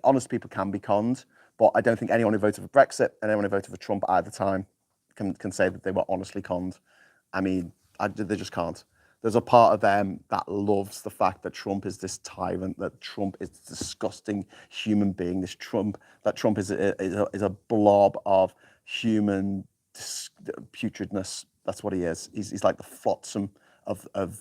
honest people can be conned, but I don't think anyone who voted for Brexit and anyone who voted for Trump at either time can say that they were honestly conned. I mean, they just can't. There's a part of them that loves the fact that Trump is this tyrant, that Trump is a disgusting human being, that Trump is a blob of human putridness. That's what he is. He's like the flotsam of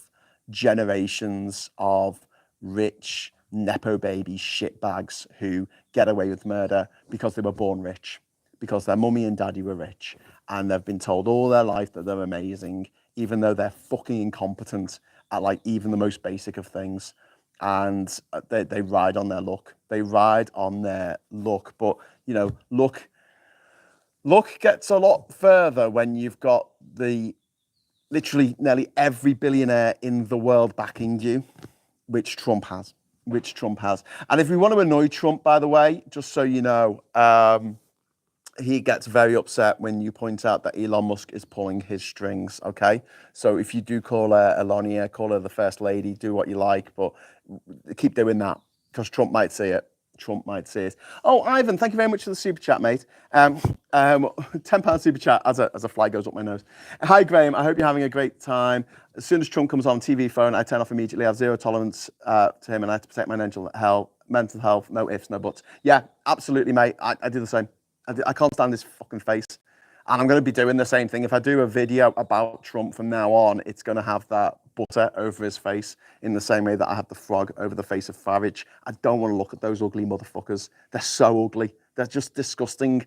generations of rich nepo baby shitbags who get away with murder because they were born rich, because their mummy and daddy were rich, and they've been told all their life that they're amazing, even though they're fucking incompetent at like even the most basic of things. And they ride on their luck. They ride on their luck. But luck gets a lot further when you've got literally nearly every billionaire in the world backing you, which Trump has. And if we want to annoy Trump, by the way, just so you know, he gets very upset when you point out that Elon Musk is pulling his strings, okay? So if you do call her Elonia, call her the First Lady, do what you like, but keep doing that because Trump might see it. Oh, Ivan, thank you very much for the super chat, mate. £10 super chat as a fly goes up my nose. Hi, Graham. I hope you're having a great time. As soon as Trump comes on TV phone, I turn off immediately. I have zero tolerance to him, and I have to protect my mental health. No ifs, no buts. Yeah, absolutely, mate. I do the same. I can't stand his fucking face. And I'm going to be doing the same thing. If I do a video about Trump from now on, it's going to have that butter over his face in the same way that I had the frog over the face of Farage. I don't want to look at those ugly motherfuckers. They're so ugly. They're just disgusting.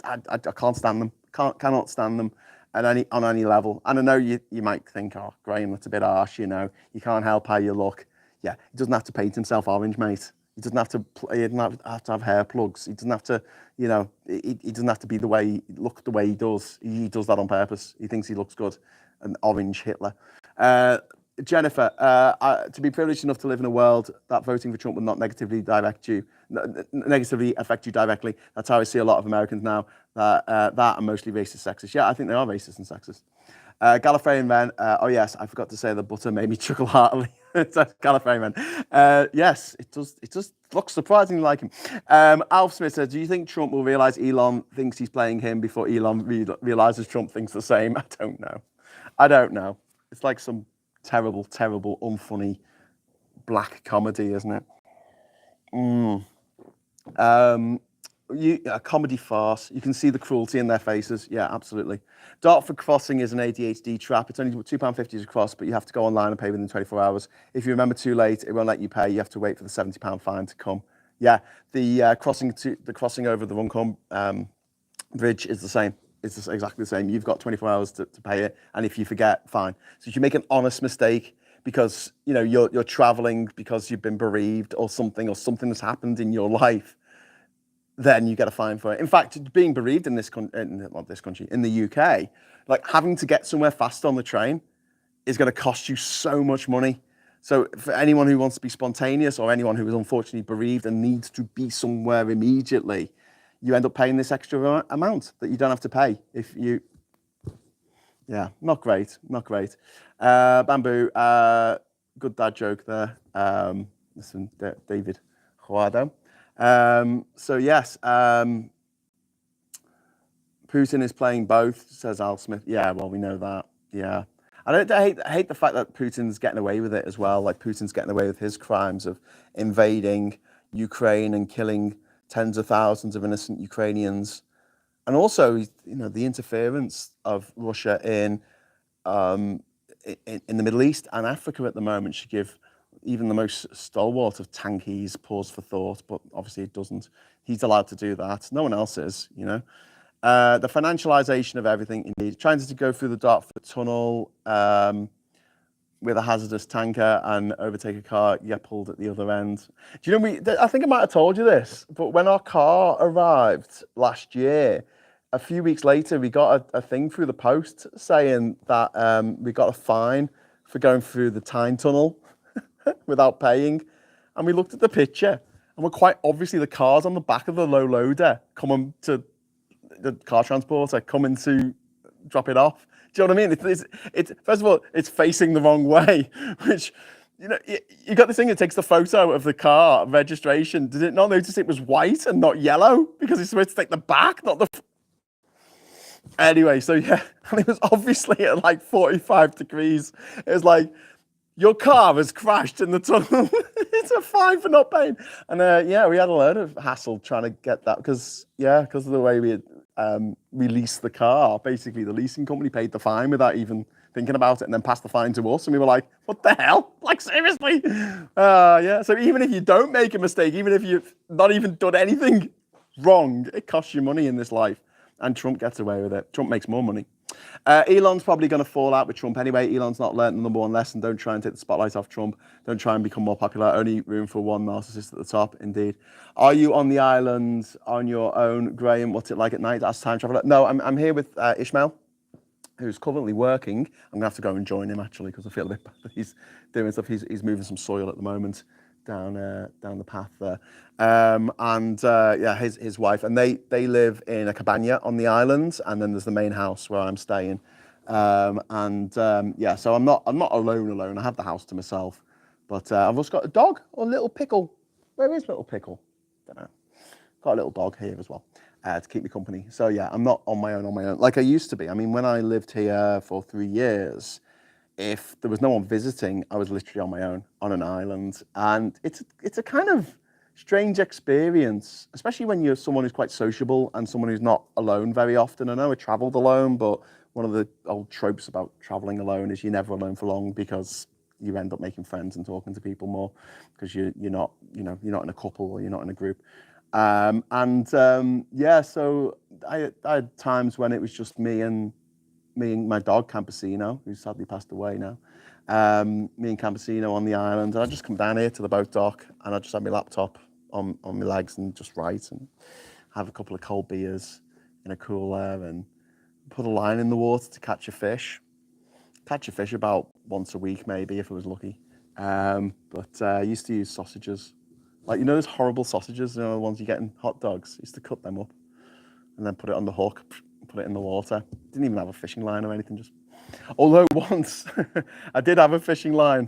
I can't stand them. Cannot stand them on any level. And I know you might think, oh, Graham, that's a bit harsh, you can't help how you look. Yeah, he doesn't have to paint himself orange, mate. He doesn't have to have hair plugs. He doesn't have to, he doesn't have to be the way he does. He does that on purpose. He thinks he looks good. An orange Hitler. Jennifer, to be privileged enough to live in a world that voting for Trump will not negatively affect you directly. That's how I see a lot of Americans now. That are mostly racist, sexist. Yeah, I think they are racist and sexist. Gallifreyan men. Oh yes, I forgot to say the butter made me chuckle heartily. Gallifreyan men. Yes, it does look surprisingly like him. Alf Smith says, do you think Trump will realise Elon thinks he's playing him before Elon realises Trump thinks the same? I don't know. It's like some terrible, unfunny black comedy, isn't it? A comedy farce. You can see the cruelty in their faces. Yeah, absolutely. Dartford Crossing is an ADHD trap. It's only £2.50 to cross, but you have to go online and pay within 24 hours. If you remember too late, it won't let you pay. You have to wait for the £70 fine to come. Yeah, the crossing over the Runcorn bridge is the same. It's exactly the same. You've got 24 hours to pay it, and if you forget, fine. So if you make an honest mistake because you're traveling because you've been bereaved or something has happened in your life, then you get a fine for it. In fact, being bereaved in in the UK, like having to get somewhere fast on the train is going to cost you so much money. So for anyone who wants to be spontaneous or anyone who is unfortunately bereaved and needs to be somewhere immediately, you end up paying this extra amount that you don't have to pay if you... Yeah, not great. Bamboo, good dad joke there. Listen, David Juardo. So yes, Putin is playing both, says Al Smith. Yeah, well, we know that. Yeah. I hate the fact that Putin's getting away with it as well. Like Putin's getting away with his crimes of invading Ukraine and killing tens of thousands of innocent Ukrainians. And also, the interference of Russia in the Middle East and Africa at the moment should give even the most stalwart of tankies pause for thought, but obviously it doesn't. He's allowed to do that. No one else is, you know. The financialization of everything, indeed. Trying to go through the Dartford Tunnel with a hazardous tanker and overtake a car, get pulled at the other end. Do you know, I think I might have told you this, but when our car arrived last year, a few weeks later, we got a thing through the post saying that we got a fine for going through the Tyne Tunnel without paying. And we looked at the picture, and we're quite obviously the car's on the back of the low loader coming to the car transporter, coming to drop it off. Do you know what I mean? It's first of all, it's facing the wrong way, which, you know, you got this thing that takes the photo of the car registration. Did it not notice it was white and not yellow? Because it's supposed to take the back, not the... Anyway, so yeah, and it was obviously at like 45 degrees. It was like, your car has crashed in the tunnel. It's a fine for not paying. And yeah, we had a load of hassle trying to get that because of the way we had released the car. Basically, the leasing company paid the fine without even thinking about it and then passed the fine to us. And we were like, what the hell? Like, seriously? Yeah, so even if you don't make a mistake, even if you've not even done anything wrong, it costs you money in this life. And Trump gets away with it. Trump makes more money. Elon's probably going to fall out with Trump anyway. Elon's not learned the number one lesson. Don't try and take the spotlight off Trump. Don't try and become more popular. Only room for one narcissist at the top, indeed. Are you on the island on your own, Graham? What's it like at night as time traveler? No, I'm here with Ishmael, who's currently working. I'm going to have to go and join him, actually, because I feel a bit bad. He's doing stuff. He's moving some soil at the moment down the path there. Yeah, his wife, and they live in a cabana on the island, and then there's the main house where I'm staying. Yeah, so I'm not alone. I have the house to myself, but I've also got a dog, or Little Pickle. Where is Little Pickle? Don't know. Got a little dog here as well to keep me company. So yeah, I'm not on my own like I used to be. I mean, when I lived here for 3 years, if there was no one visiting, I was literally on my own on an island, and it's a kind of strange experience, especially when you're someone who's quite sociable and someone who's not alone very often. I know I travelled alone, but one of the old tropes about travelling alone is you're never alone for long because you end up making friends and talking to people more because you're not in a couple or you're not in a group. Yeah, so I had times when it was just me and my dog Campesino, who sadly passed away now. Me and Campesino on the island, and I just come down here to the boat dock, and I just have my laptop on my legs and just write and have a couple of cold beers in a cooler and put a line in the water to catch a fish. Catch a fish about once a week, maybe, if I was lucky. I used to use sausages. Like, you know those horrible sausages, you know, the ones you get in hot dogs? I used to cut them up and then put it on the hook, put it in the water. Didn't even have a fishing line or anything, just... Although once I did have a fishing line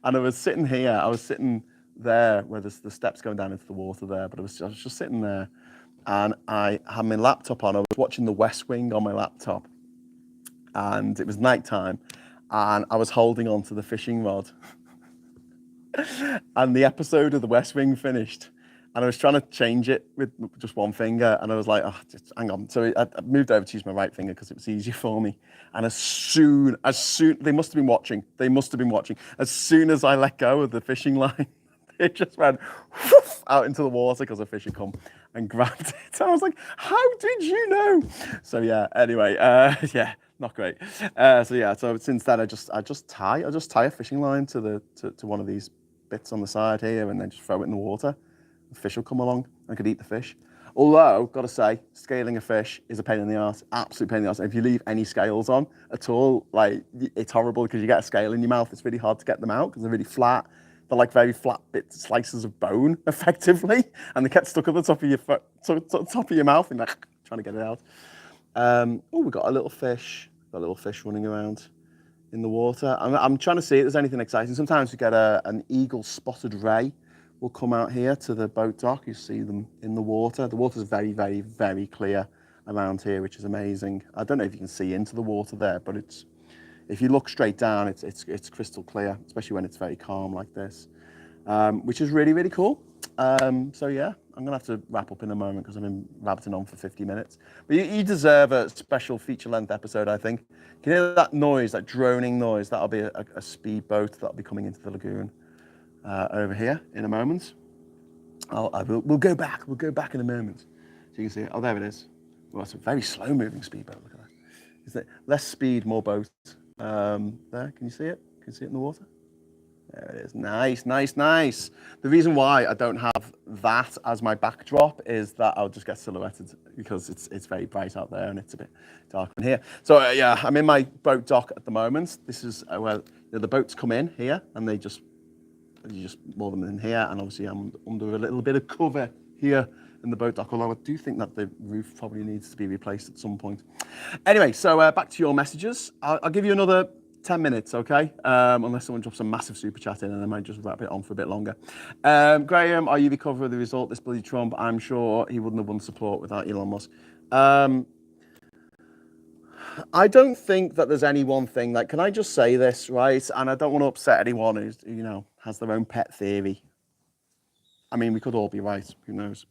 and I was sitting here, I was sitting there where there's the steps going down into the water there, but I was just sitting there and I had my laptop on. I was watching The West Wing on my laptop and it was nighttime and I was holding on to the fishing rod and the episode of The West Wing finished and I was trying to change it with just one finger and I was like, oh, just hang on. So I moved over to use my right finger because it was easier for me. And as soon, they must have been watching. As soon as I let go of the fishing line, it just ran whoosh, out into the water because a fish had come and grabbed it. I was like, how did you know? So yeah, anyway, yeah, not great. So since then I just tie a fishing line to one of these bits on the side here and then just throw it in the water. The fish will come along and I could eat the fish. Although, got to say, scaling a fish is a pain in the arse, absolute pain in the arse. If you leave any scales on at all, like, it's horrible because you get a scale in your mouth. It's really hard to get them out because they're really flat. They're like very flat slices of bone, effectively, and they get stuck at the top of your mouth and like trying to get it out. We've got a little fish. Got a little fish running around in the water. I'm trying to see if there's anything exciting. Sometimes we get an eagle-spotted ray will come out here to the boat dock. You see them in the water. The water's very, very, very clear around here, which is amazing. I don't know if you can see into the water there, but if you look straight down, it's crystal clear, especially when it's very calm like this, which is really, really cool. So yeah, I'm gonna have to wrap up in a moment because I've been rabbiting on for 50 minutes. But you deserve a special feature-length episode, I think. Can you hear that noise, that droning noise? That'll be a speedboat that'll be coming into the lagoon. over here in a moment. We'll go back. We'll go back in a moment. So you can see it. Oh, there it is. Well, it's a very slow moving speedboat. Look at that. Is it less speed, more boat? There, can you see it? Can you see it in the water? There it is. Nice, nice, nice. The reason why I don't have that as my backdrop is that I'll just get silhouetted because it's very bright out there and it's a bit dark in here. So yeah, I'm in my boat dock at the moment. This is where the boats come in here and you just moor them in here. And obviously I'm under a little bit of cover here in the boat dock, although I do think that the roof probably needs to be replaced at some point. Anyway, so back to your messages. I'll give you another 10 minutes, okay? Unless someone drops a massive super chat in and I might just wrap it on for a bit longer. Graham, are you the cover of the result? This bloody Trump, I'm sure he wouldn't have won support without Elon Musk. I don't think that there's any one thing. Like, can I just say this, right? And I don't want to upset anyone who, has their own pet theory. I mean, we could all be right. Who knows?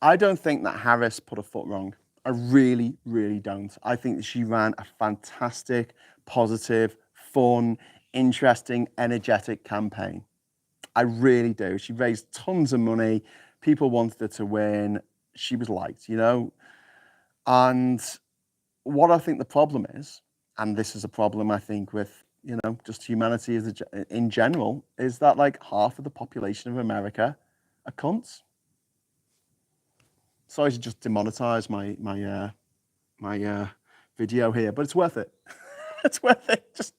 I don't think that Harris put a foot wrong. I really, really don't. I think that she ran a fantastic, positive, fun, interesting, energetic campaign. I really do. She raised tons of money. People wanted her to win. She was liked, And what I think the problem is, and this is a problem I think with, just humanity in general, is that like half of the population of America are cunts. Sorry to just demonetize my video here, but it's worth it. It's worth it.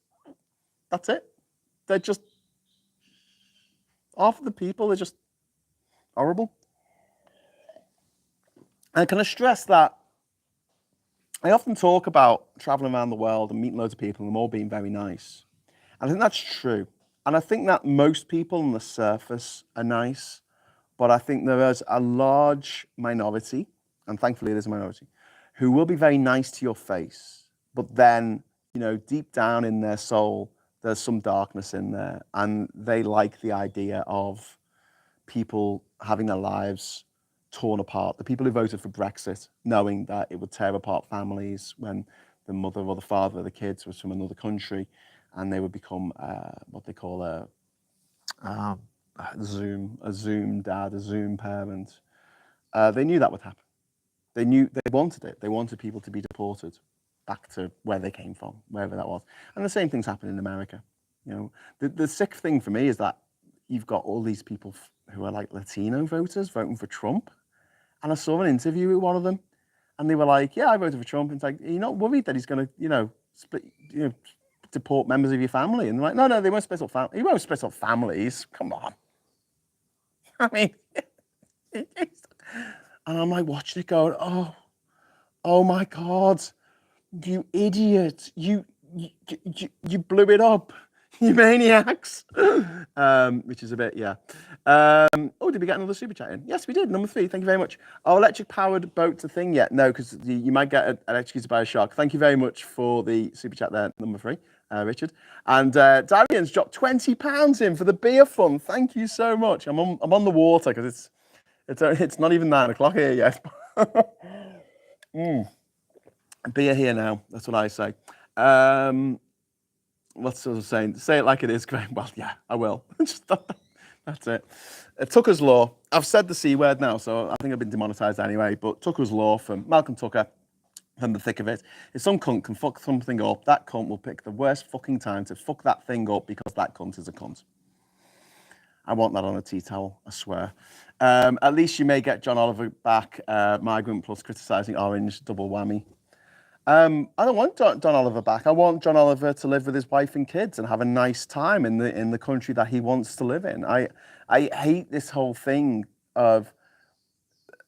That's it. They're just half of the people are just horrible. And can I stress that I often talk about traveling around the world and meeting loads of people and them all being very nice. And I think that's true. And I think that most people on the surface are nice. But I think there is a large minority, and thankfully there's a minority, who will be very nice to your face. But then, deep down in their soul, there's some darkness in there. And they like the idea of people having their lives torn apart. The people who voted for Brexit, knowing that it would tear apart families when the mother or the father of the kids was from another country, and they would become what they call a Zoom dad, a Zoom parent. They knew that would happen. They wanted it. They wanted people to be deported back to where they came from, wherever that was. And the same thing's happened in America. The sick thing for me is that you've got all these people who are like Latino voters voting for Trump. And I saw an interview with one of them, and they were like, "Yeah, I voted for Trump." And it's like, "Are you not worried that he's going to, split, deport members of your family?" And they're like, "No, they won't split up families. He won't split up families. Come on." I mean, and I'm like watching it going, oh my God, you idiot. You blew it up, you maniacs. Which is a bit, yeah. Did we get another super chat in? Yes, we did. Number 3. Thank you very much. Oh, electric powered boat's a thing yet? No, because you might get electrocuted by a shark. Thank you very much for the super chat there, number 3, Richard. And Darian's dropped £20 in for the beer fund. Thank you so much. I'm on the water because it's not even 9 o'clock here yet. Beer here now. That's what I say. What's I was saying? Say it like it is, Graham. Well, yeah, I will. That's it. Tucker's Law. I've said the C word now, so I think I've been demonetized anyway. But Tucker's Law from Malcolm Tucker, from the thick of it. If some cunt can fuck something up, that cunt will pick the worst fucking time to fuck that thing up because that cunt is a cunt. I want that on a tea towel, I swear. At least you may get John Oliver back. Migrant plus criticising Orange, double whammy. I don't want John Oliver back. I want John Oliver to live with his wife and kids and have a nice time in the country that he wants to live in. I hate this whole thing of.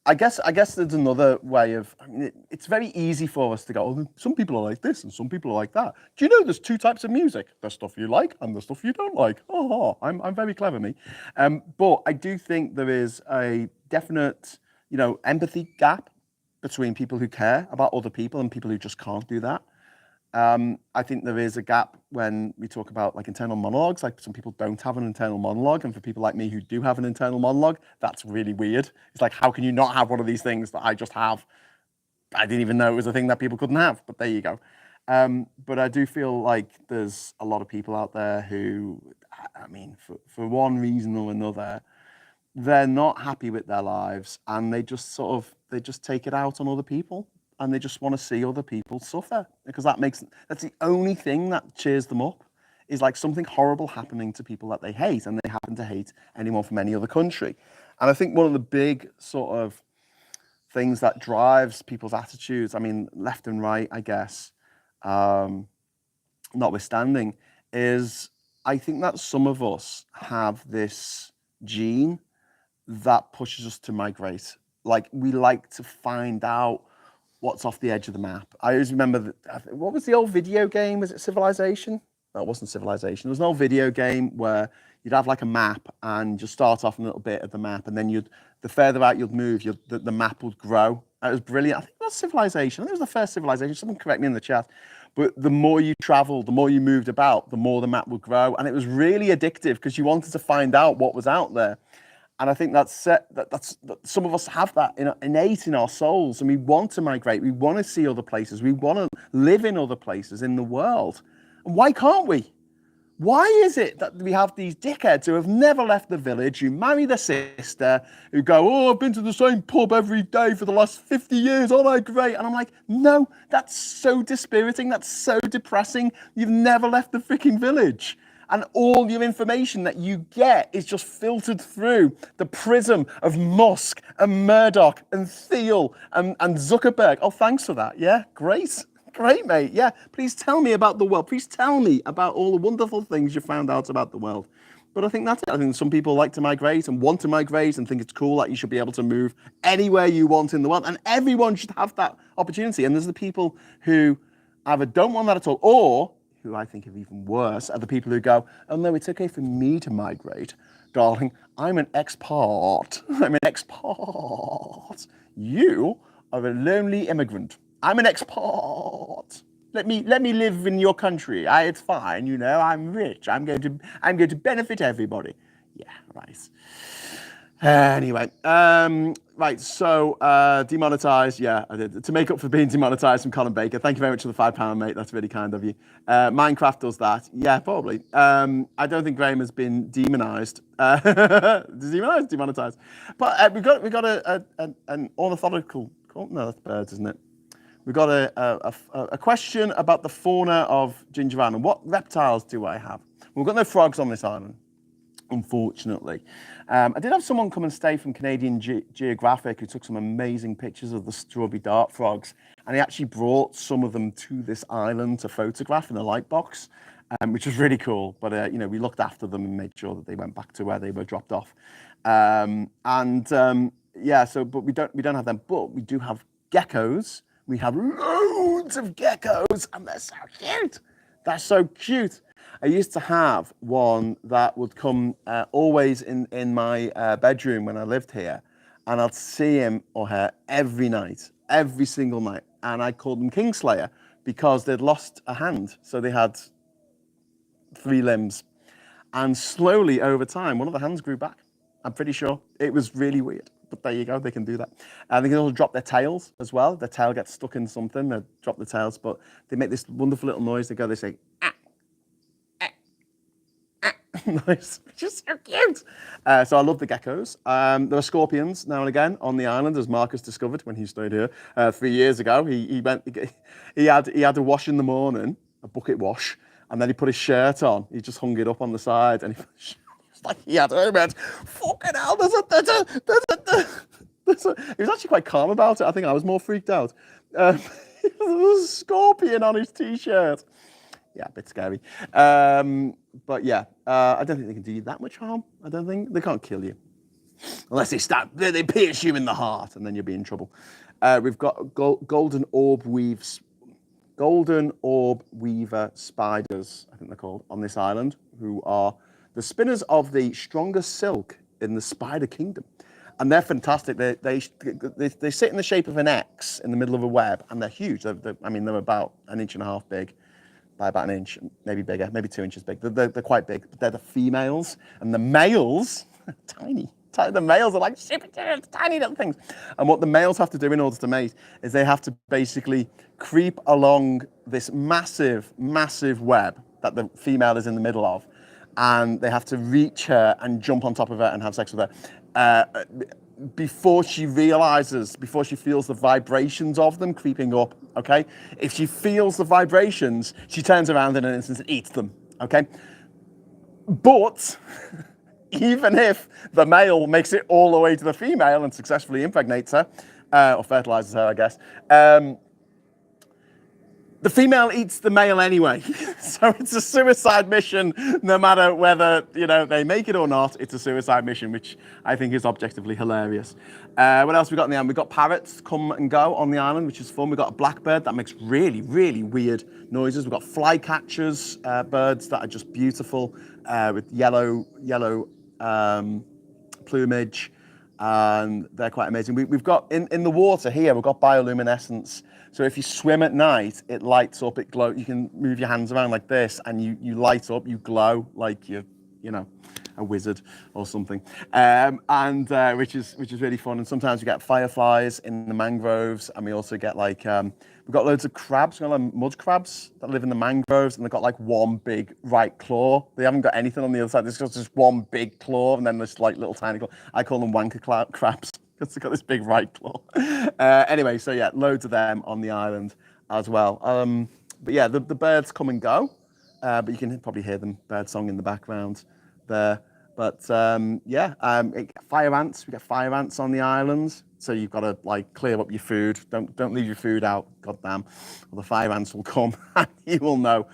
I guess there's another way of. I mean, it's very easy for us to go. Oh, some people are like this and some people are like that. Do you know there's 2 types of music? The stuff you like and the stuff you don't like. Oh, I'm very clever, me. But I do think there is a definite, empathy gap between people who care about other people and people who just can't do that. I think there is a gap when we talk about like internal monologues. Like some people don't have an internal monologue, and for people like me who do have an internal monologue, that's really weird. It's like, how can you not have one of these things that I just have? I didn't even know it was a thing that people couldn't have, but there you go. But I do feel like there's a lot of people out there who, I mean, for one reason or another, they're not happy with their lives, and they just take it out on other people, and they just want to see other people suffer, because that's the only thing that cheers them up, is like something horrible happening to people that they hate, and they happen to hate anyone from any other country. And I think one of the big sort of things that drives people's attitudes, I mean, left and right, I guess, notwithstanding, is I think that some of us have this gene that pushes us to migrate. Like, we like to find out what's off the edge of the map. I always remember what was the old video game? Was it Civilization? No, it wasn't Civilization. There was an old video game where you'd have like a map, and you start off a little bit of the map, and then the further out you'd move, the map would grow. It was brilliant. I think it was Civilization. I think it was the first Civilization. Someone correct me in the chat. But the more you traveled, the more you moved about, the more the map would grow. And it was really addictive because you wanted to find out what was out there. And I think that some of us have that innate in our souls, and we want to migrate. We want to see other places. We want to live in other places in the world. And why can't we? Why is it that we have these dickheads who have never left the village, who marry their sister, who go, oh, I've been to the same pub every day for the last 50 years, aren't I great? And I'm like, no, that's so dispiriting, that's so depressing. You've never left the freaking village. And all your information that you get is just filtered through the prism of Musk and Murdoch and Thiel and Zuckerberg. Oh, thanks for that. Yeah, great. Great, mate. Yeah, please tell me about the world. Please tell me about all the wonderful things you found out about the world. But I think that's it. I think some people like to migrate and want to migrate and think it's cool that you should be able to move anywhere you want in the world. And everyone should have that opportunity. And there's the people who either don't want that at all, or who I think are even worse, are the people who go, oh no, it's okay for me to migrate. Darling, I'm an expat. I'm an expat. You are a lonely immigrant. I'm an expat. Let me live in your country. It's fine, you know. I'm rich. I'm going to benefit everybody. Yeah, right. Anyway, right. So demonetized. Yeah, I did. To make up for being demonetized from Colin Baker. Thank you very much for the £5, mate. That's really kind of you. Minecraft does that. Yeah, probably. I don't think Graham has been demonized. Demonetized. But we got an ornithological. No, that's birds, isn't it? We've got a question about the fauna of Ginger Island. What reptiles do I have? We've got no frogs on this island, unfortunately. I did have someone come and stay from Canadian Geographic who took some amazing pictures of the strawberry dart frogs, and he actually brought some of them to this island to photograph in a light box, which was really cool. But we looked after them and made sure that they went back to where they were dropped off. Yeah, so but we don't have them, but we do have geckos. We have loads of geckos, and they're so cute. They're so cute. I used to have one that would come always in my bedroom when I lived here, and I'd see him or her every night, every single night. And I called them Kingslayer because they'd lost a hand, so they had 3 limbs. And slowly over time, one of the hands grew back. I'm pretty sure. It was really weird. But there you go, they can do that. And they can also drop their tails as well. Their tail gets stuck in something, they drop the tails, but they make this wonderful little noise. They say, ah, ah, ah. Nice, just so cute. So I love the geckos. There are scorpions now and again on the island, as Marcus discovered when he stayed here 3 years ago. He had to wash in the morning, a bucket wash, and then he put his shirt on. He just hung it up on the side, and he had omens. Fucking hell, he was actually quite calm about it. I think I was more freaked out. There was a scorpion on his t-shirt. Yeah, a bit scary. But yeah, I don't think they can do you that much harm. I don't think. They can't kill you. Unless they pierce you in the heart, and then you'll be in trouble. We've got golden orb weaver spiders, I think they're called, on this island, who are the spinners of the strongest silk in the spider kingdom. And they're fantastic. They sit in the shape of an X in the middle of a web, and they're huge. They're about 1.5 inches big, by about 1 inch, maybe bigger, maybe 2 inches big. They're quite big, but they're the females, and the males are tiny. The males are like super tiny little things. And what the males have to do in order to mate is they have to basically creep along this massive, massive web that the female is in the middle of. And they have to reach her and jump on top of her and have sex with her. Before she realizes, before she feels the vibrations of them creeping up, okay? If she feels the vibrations, she turns around in an instant and eats them, okay? But even if the male makes it all the way to the female and successfully impregnates her, or fertilizes her, I guess, the female eats the male anyway. So it's a suicide mission, no matter whether, you know, they make it or not. It's a suicide mission, which I think is objectively hilarious. What else we got in the island? We've got parrots come and go on the island, which is fun. We've got a blackbird that makes really, really weird noises. We've got flycatchers, birds that are just beautiful, with yellow plumage, and they're quite amazing. We've got, in the water here, we've got bioluminescence. So if you swim at night, it lights up, it glows. You can move your hands around like this and you light up, you glow like you're, you know, a wizard or something. Which is really fun. And sometimes we get fireflies in the mangroves, and we also get like, we've got loads of crabs, we've got like mud crabs that live in the mangroves, and they've got like one big right claw. They haven't got anything on the other side. There's just one big claw, and then there's like little tiny claw. I call them wanker crabs, because they've got this big right claw. Anyway, so yeah, loads of them on the island as well. But yeah, the birds come and go, but you can probably hear them bird song in the background there. But fire ants, we get fire ants on the islands. So you've got to like clear up your food. Don't leave your food out, goddamn, or the fire ants will come and you will know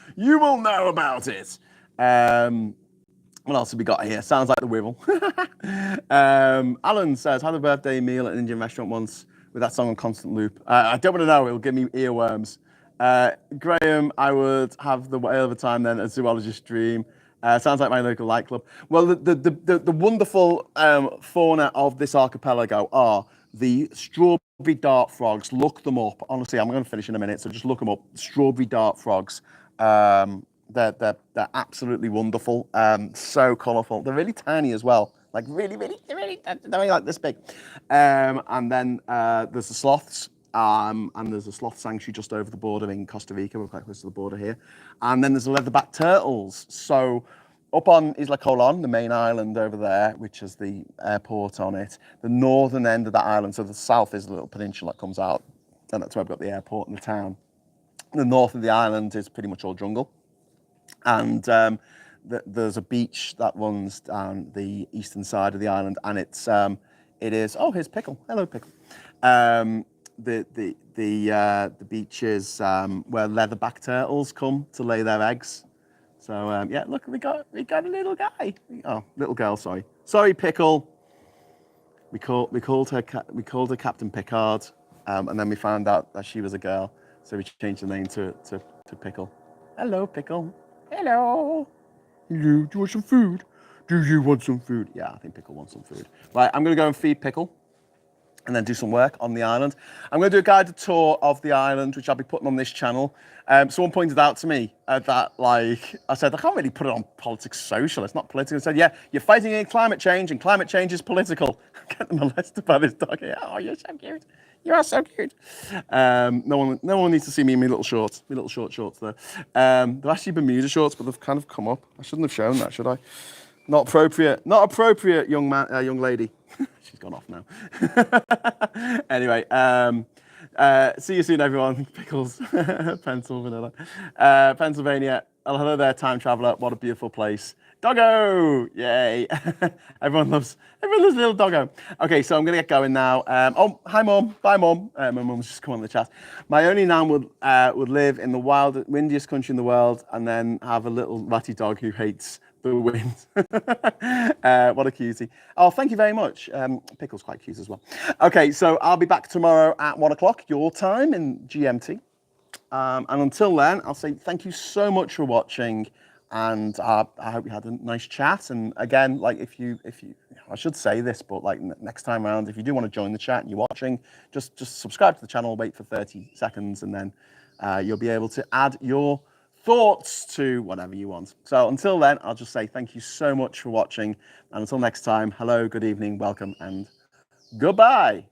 about it. What else have we got here? Sounds like the Wirral. Alan says, had a birthday meal at an Indian restaurant once with that song on constant loop. I don't want to know, it'll give me earworms. Graham, I would have the whale of a time then, a zoologist dream. Sounds like my local nightclub. Well, the wonderful fauna of this archipelago are the strawberry dart frogs. Look them up. Honestly, I'm going to finish in a minute, so just look them up. Strawberry dart frogs. They're absolutely wonderful. So colourful. They're really tiny as well. Like they're only like this big. And then there's the sloths. And there's a sloth sanctuary just over the border in Costa Rica. We're quite close to the border here. And then there's the leatherback turtles. So up on Isla Colon, the main island over there, which has the airport on it, the northern end of that island, so the south is a little peninsula that comes out, and that's where we've got the airport and the town. The north of the island is pretty much all jungle. And there's a beach that runs down the eastern side of the island, and it is, oh, here's Pickle. Hello, Pickle. The beach is where leatherback turtles come to lay their eggs. So yeah, look, we got a little guy. Oh, little girl. Sorry, Pickle. We called her Captain Picard, and then we found out that she was a girl, so we changed the name to Pickle. Hello, Pickle. Hello. Hello. Do you want some food? Do you want some food? Yeah, I think Pickle wants some food. Right, I'm gonna go and feed Pickle, and then do some work on the island. I'm going to do a guided tour of the island, which I'll be putting on this channel. Someone pointed out to me that, like, I said, I can't really put it on Politics Social. It's not political. I said, yeah, you're fighting against climate change, and climate change is political. Get molested by this dog. Oh, you're so cute. You are so cute. No one needs to see me in my little shorts, my little short shorts there. They're actually Bermuda shorts, but they've kind of come up. I shouldn't have shown that, should I? Not appropriate, young lady. She's gone off now. Anyway, see you soon, everyone. Pickles, Pennsylvania. Hello there, time traveler. What a beautiful place. Doggo! Yay! Everyone loves little doggo. Okay, so I'm gonna get going now. Oh, hi, Mum. Bye, Mum. My mum's just come on the chat. My only nan would live in the windiest country in the world, and then have a little ratty dog who hates the wind. What a cutie. Oh, thank you very much. Pickle's quite cute as well. Okay, so I'll be back tomorrow at 1 o'clock your time in GMT. And until then, I'll say thank you so much for watching, and I hope you had a nice chat. And again, like if you, I should say this, but like next time around, if you do want to join the chat and you're watching, just subscribe to the channel, wait for 30 seconds, and then you'll be able to add your thoughts to whatever you want. So until then, I'll just say thank you so much for watching. And until next time, hello, good evening, welcome, and goodbye.